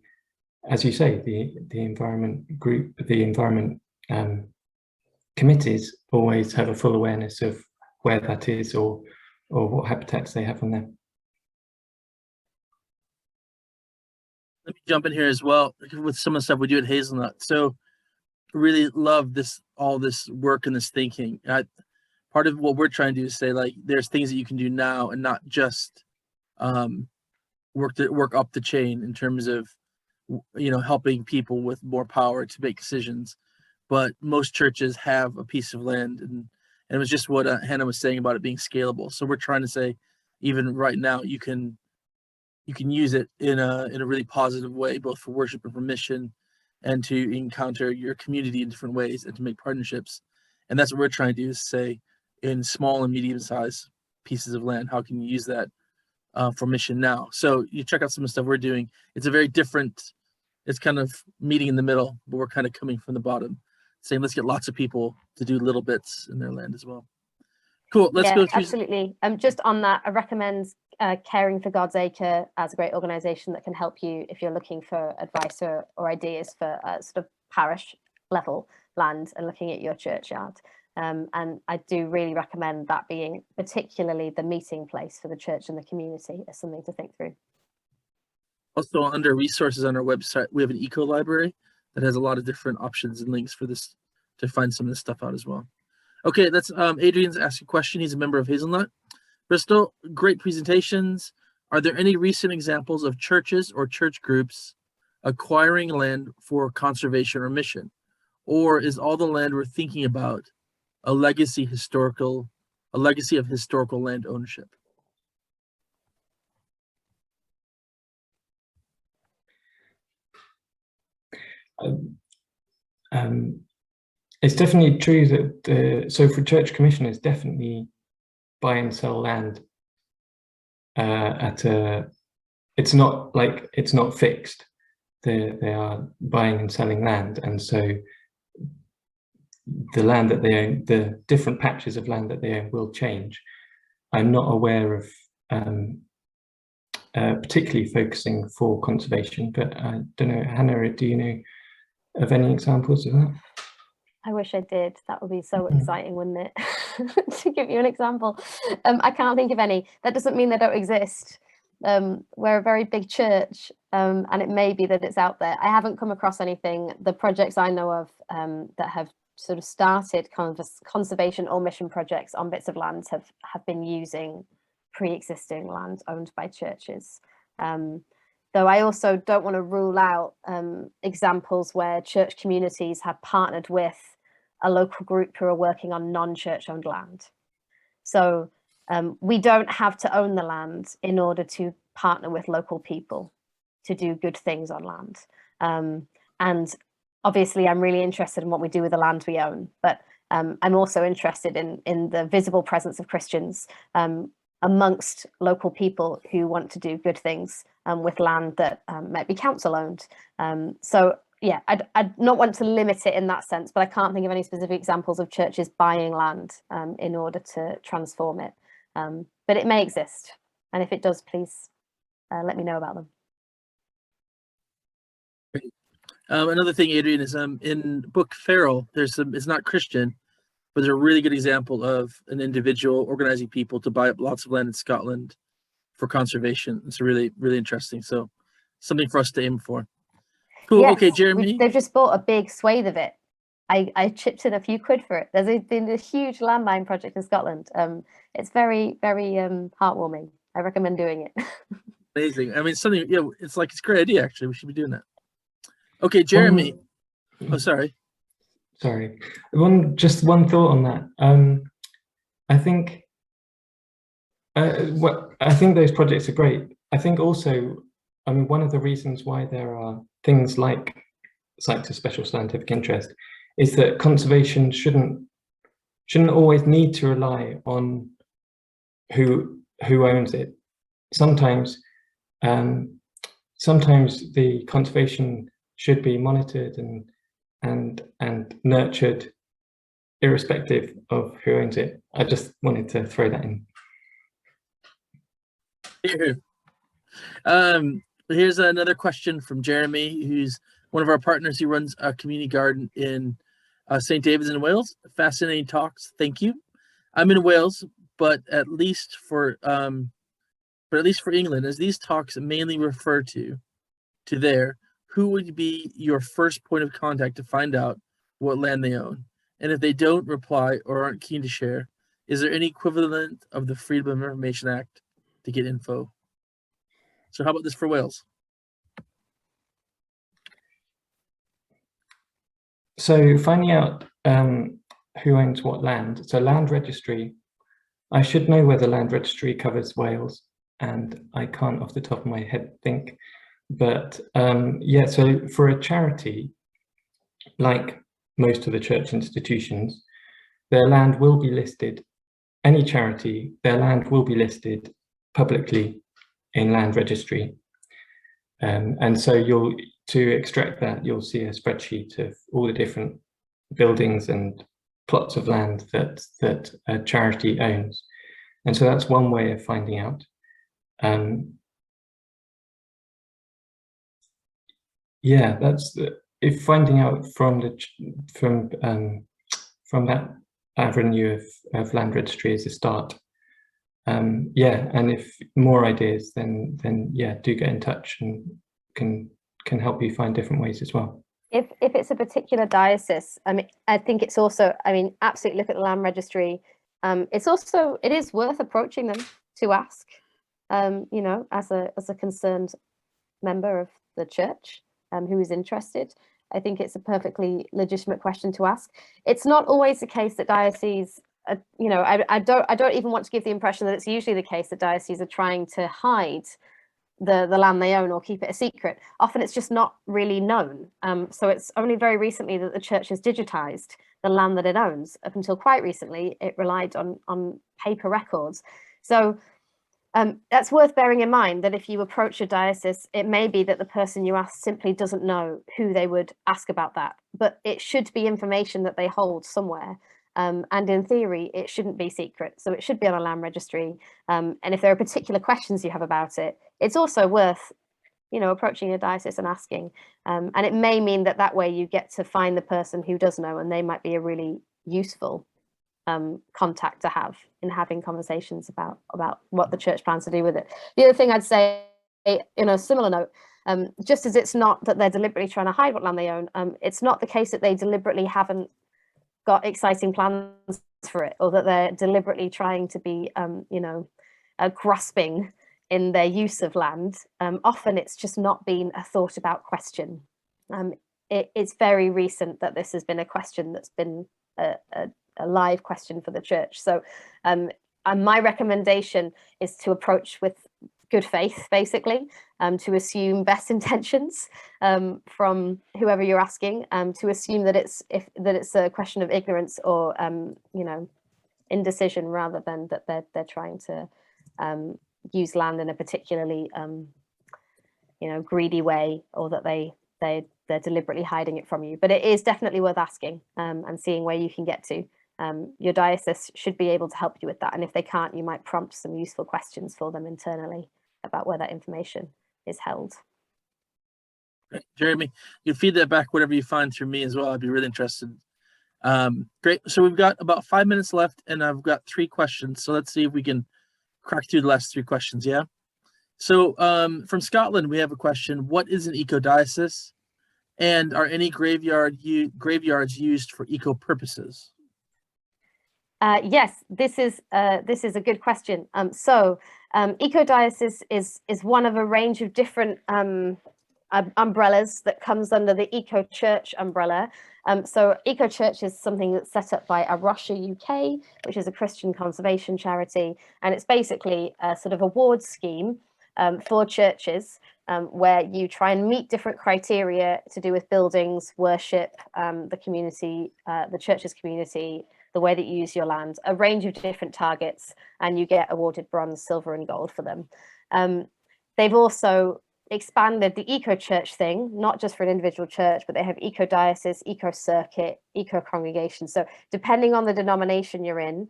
as you say, the environment group, the environment committees always have a full awareness of where that is or what habitats they have on there. Let me jump in here as well with some of the stuff we do at Hazelnut. So really love all this work and this thinking. Part of what we're trying to do is say, like, there's things that you can do now and not just work up the chain in terms of, helping people with more power to make decisions. But most churches have a piece of land, and it was just what Hannah was saying about it being scalable. So we're trying to say, even right now, you can use it in a really positive way, both for worship and for mission, and to encounter your community in different ways and to make partnerships. And that's what we're trying to do, is say, in small and medium-sized pieces of land, how can you use that for mission now? So you check out some of the stuff we're doing. It's a very different, it's kind of meeting in the middle, but we're kind of coming from the bottom, saying let's get lots of people to do little bits in their land as well. Cool, let's go through. Absolutely. Just on that, I recommend Caring for God's Acre as a great organisation that can help you if you're looking for advice or ideas for sort of parish level land and looking at your churchyard. And I do really recommend that being particularly the meeting place for the church and the community as something to think through. Also, under resources on our website, we have an eco library that has a lot of different options and links for this to find some of this stuff out as well. Okay, that's Adrian's asked a question. He's a member of Hazelnut. Bristol, great presentations. Are there any recent examples of churches or church groups acquiring land for conservation or mission? Or is all the land we're thinking about a legacy of historical land ownership? it's definitely true that so for church commissioners, definitely buy and sell land it's not fixed. They are buying and selling land, and so the land that they own, the different patches of land that they own will change. I'm not aware of particularly focusing for conservation, but I don't know, Hannah, do you know of any examples of that? I wish I did. That would be so exciting, wouldn't it? To give you an example. I can't think of any. That doesn't mean they don't exist. We're a very big church, and it may be that it's out there. I haven't come across anything. The projects I know of that have sort of started conservation or mission projects on bits of land have been using pre-existing land owned by churches. Though I also don't want to rule out examples where church communities have partnered with a local group who are working on non-church owned land. So we don't have to own the land in order to partner with local people to do good things on land. And obviously I'm really interested in what we do with the land we own, but I'm also interested in the visible presence of Christians amongst local people who want to do good things with land that might be council owned. So yeah, I'd not want to limit it in that sense, but I can't think of any specific examples of churches buying land in order to transform it. But it may exist. And if it does, please let me know about them. Another thing, Adrian, is in book Feral, it's not Christian, but there's a really good example of an individual organizing people to buy up lots of land in Scotland for conservation. It's really, really interesting. So something for us to aim for. Cool. Yes, okay, Jeremy. They've just bought a big swathe of it. I chipped in a few quid for it. There's been a huge landmine project in Scotland. It's very, very heartwarming. I recommend doing it. Amazing. I mean, something, yeah, it's like, it's a great idea, actually. We should be doing that. Okay, Jeremy. Oh, sorry. Sorry. Just one thought on that. I think those projects are great. I think also, I mean, one of the reasons why there are things like sites of special scientific interest is that conservation shouldn't always need to rely on who owns it. Sometimes the conservation should be monitored and nurtured irrespective of who owns it. I just wanted to throw that in. Here's another question from Jeremy, who's one of our partners who runs a community garden in St. David's in Wales. Fascinating talks. Thank you. I'm in Wales, but at least for England, as these talks mainly refer to there, who would be your first point of contact to find out what land they own? And if they don't reply or aren't keen to share, is there any equivalent of the Freedom of Information Act to get info? So how about this for Wales? So finding out who owns what land. So land registry, I should know whether land registry covers Wales, and I can't off the top of my head think. But yeah, so for a charity, like most of the church institutions, their land will be listed. Any charity, their land will be listed publicly in land registry. And so to extract that, you'll see a spreadsheet of all the different buildings and plots of land that a charity owns. And so that's one way of finding out. Yeah, that's if finding out from that avenue of land registry is a start. Yeah, and if more ideas, then yeah, do get in touch and can help you find different ways as well. If it's a particular diocese, I mean, I think it's also, I mean, absolutely look at the land registry. It is worth approaching them to ask, you know, as a concerned member of the church who is interested. I think it's a perfectly legitimate question to ask. It's not always the case that dioceses, you know, I don't even want to give the impression that it's usually the case that dioceses are trying to hide the land they own or keep it a secret. Often it's just not really known. So it's only very recently that the church has digitized the land that it owns. Up until quite recently, it relied on paper records. So that's worth bearing in mind, that if you approach a diocese, it may be that the person you ask simply doesn't know who they would ask about that, but it should be information that they hold somewhere. And in theory, it shouldn't be secret. So it should be on a land registry. And if there are particular questions you have about it, it's also worth, approaching a diocese and asking. And it may mean that way you get to find the person who does know, and they might be a really useful contact to have in having conversations about what the church plans to do with it. The other thing I'd say, in a similar note, just as it's not that they're deliberately trying to hide what land they own, it's not the case that they deliberately haven't got exciting plans for it, or that they're deliberately trying to be grasping in their use of land. Often it's just not been a thought about question. It's very recent that this has been a question that's been a live question for the church. So my recommendation is to approach with good faith, basically, to assume best intentions from whoever you're asking, to assume that it's a question of ignorance or indecision, rather than that they're trying to use land in a particularly greedy way, or that they're deliberately hiding it from you. But it is definitely worth asking and seeing where you can get to. Your diocese should be able to help you with that, and if they can't, you might prompt some useful questions for them internally about where that information is held. Jeremy, you can feed that back, whatever you find through me as well. I'd be really interested. Great. So we've got about 5 minutes left, and I've got 3 questions. So let's see if we can crack through the last 3 questions. Yeah. So from Scotland, we have a question: what is an ecodiocese, and are any graveyards used for eco purposes? Yes, this is a good question. So ecodiocese is one of a range of different umbrellas that comes under the Eco Church umbrella. So Eco Church is something that's set up by Arusha UK, which is a Christian conservation charity, and it's basically a sort of award scheme for churches where you try and meet different criteria to do with buildings, worship, the community, the church's community, the way that you use your land, a range of different targets, and you get awarded bronze, silver and gold for them. They've also expanded the Eco Church thing, not just for an individual church, but they have Eco Diocese, Eco Circuit, Eco Congregation. So depending on the denomination you're in,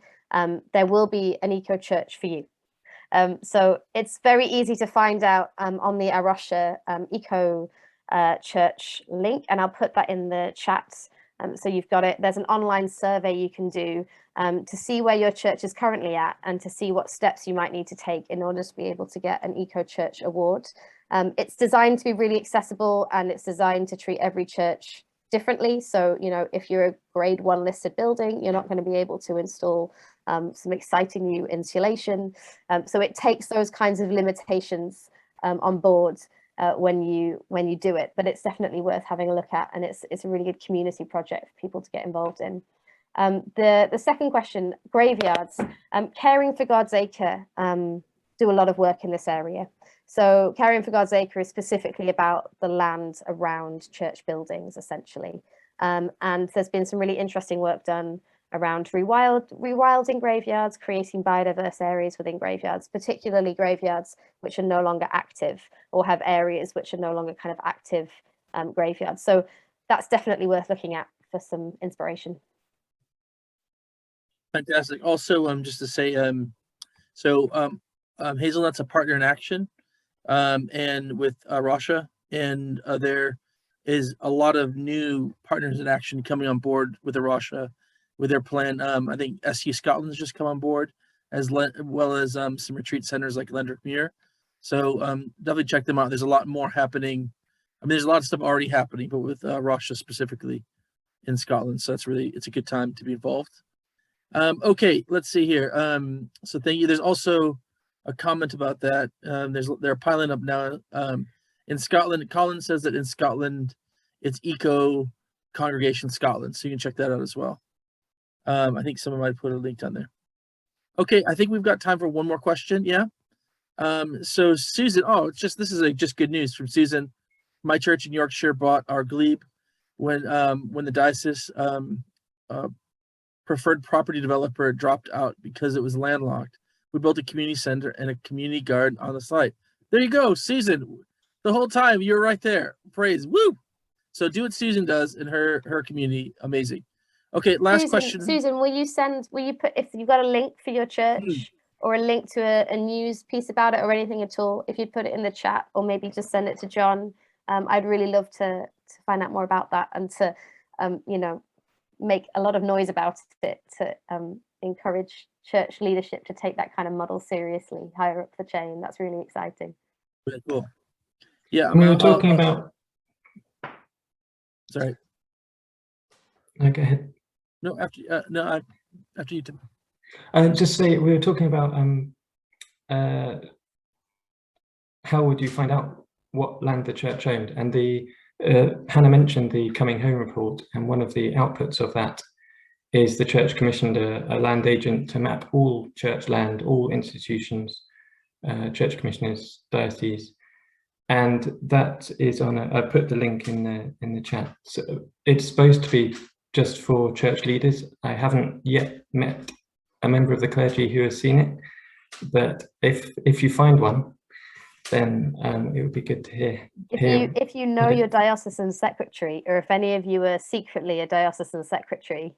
there will be an Eco Church for you. So it's very easy to find out on the Arusha Eco Church link, and I'll put that in the chat. So you've got it. There's an online survey you can do to see where your church is currently at, and to see what steps you might need to take in order to be able to get an Eco Church award. It's designed to be really accessible, and it's designed to treat every church differently. So, if you're a grade 1 listed building, you're not going to be able to install some exciting new insulation. So it takes those kinds of limitations on board when you do it, but it's definitely worth having a look at, and it's a really good community project for people to get involved in. The second question, graveyards. Caring for God's Acre do a lot of work in this area. So Caring for God's Acre is specifically about the land around church buildings, essentially. And there's been some really interesting work done around rewilding graveyards, creating biodiverse areas within graveyards, particularly graveyards which are no longer active, or have areas which are no longer kind of active graveyards. So that's definitely worth looking at for some inspiration. Fantastic. Also, just to say, Hazelnut's a partner in action, and with Russia, and there is a lot of new partners in action coming on board with Russia, with their plan. I think SU Scotland's just come on board, as well as some retreat centers like Lendrick So definitely check them out. There's a lot more happening. I mean, there's a lot of stuff already happening, but with Russia specifically in Scotland. So it's a good time to be involved. Okay, let's see here. So thank you. There's also a comment about that. They're piling up now. In Scotland, Colin says that in Scotland, it's Eco Congregation Scotland. So you can check that out as well. I think someone might put a link down there. Okay, I think we've got time for one more question. Yeah. So Susan, this is just good news from Susan. My church in Yorkshire bought our glebe when the diocese preferred property developer dropped out because it was landlocked. We built a community center and a community garden on the site. There you go, Susan. The whole time you're right there. Praise, woo! So do what Susan does in her community. Amazing. Okay, last question. Susan, will you put, if you've got a link for your church or a link to a news piece about it or anything at all, if you'd put it in the chat or maybe just send it to John, I'd really love to find out more about that and to, you know, make a lot of noise about it to encourage church leadership to take that kind of model seriously higher up the chain. That's really exciting. Really cool. Yeah, we were talking about. Sorry. No, go ahead. No, after you, Tim. Just say we were talking about how would you find out what land the church owned, and the Hannah mentioned the Coming Home report, and one of the outputs of that is the church commissioned a land agent to map all church land, all institutions, church commissioners, diocese, and that is on I put the link in the chat. So it's supposed to be just for church leaders. I haven't yet met a member of the clergy who has seen it, but if you find one, then it would be good to hear. If you know your diocesan secretary, or if any of you are secretly a diocesan secretary,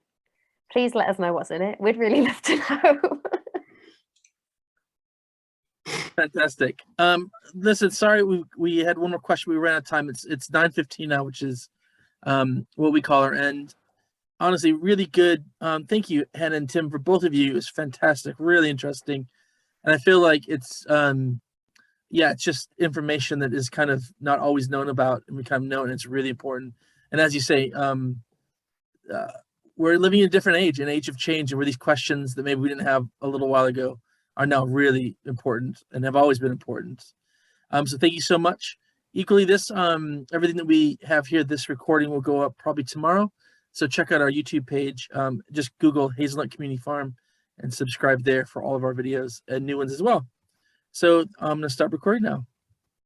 please let us know what's in it. We'd really love to know. Fantastic. Listen, sorry, we had one more question. We ran out of time. It's 9:15 now, which is what we call our end. Honestly, really good. Thank you, Hannah and Tim, for both of you. It was fantastic, really interesting. And I feel like it's it's just information that is kind of not always known about and become known. It's really important. And as you say, we're living in a different age, an age of change, and where these questions that maybe we didn't have a little while ago are now really important and have always been important. So thank you so much. Equally, this everything that we have here, this recording will go up probably tomorrow. So check out our YouTube page. Just Google Hazelnut Community Farm and subscribe there for all of our videos and new ones as well. So I'm going to stop recording now.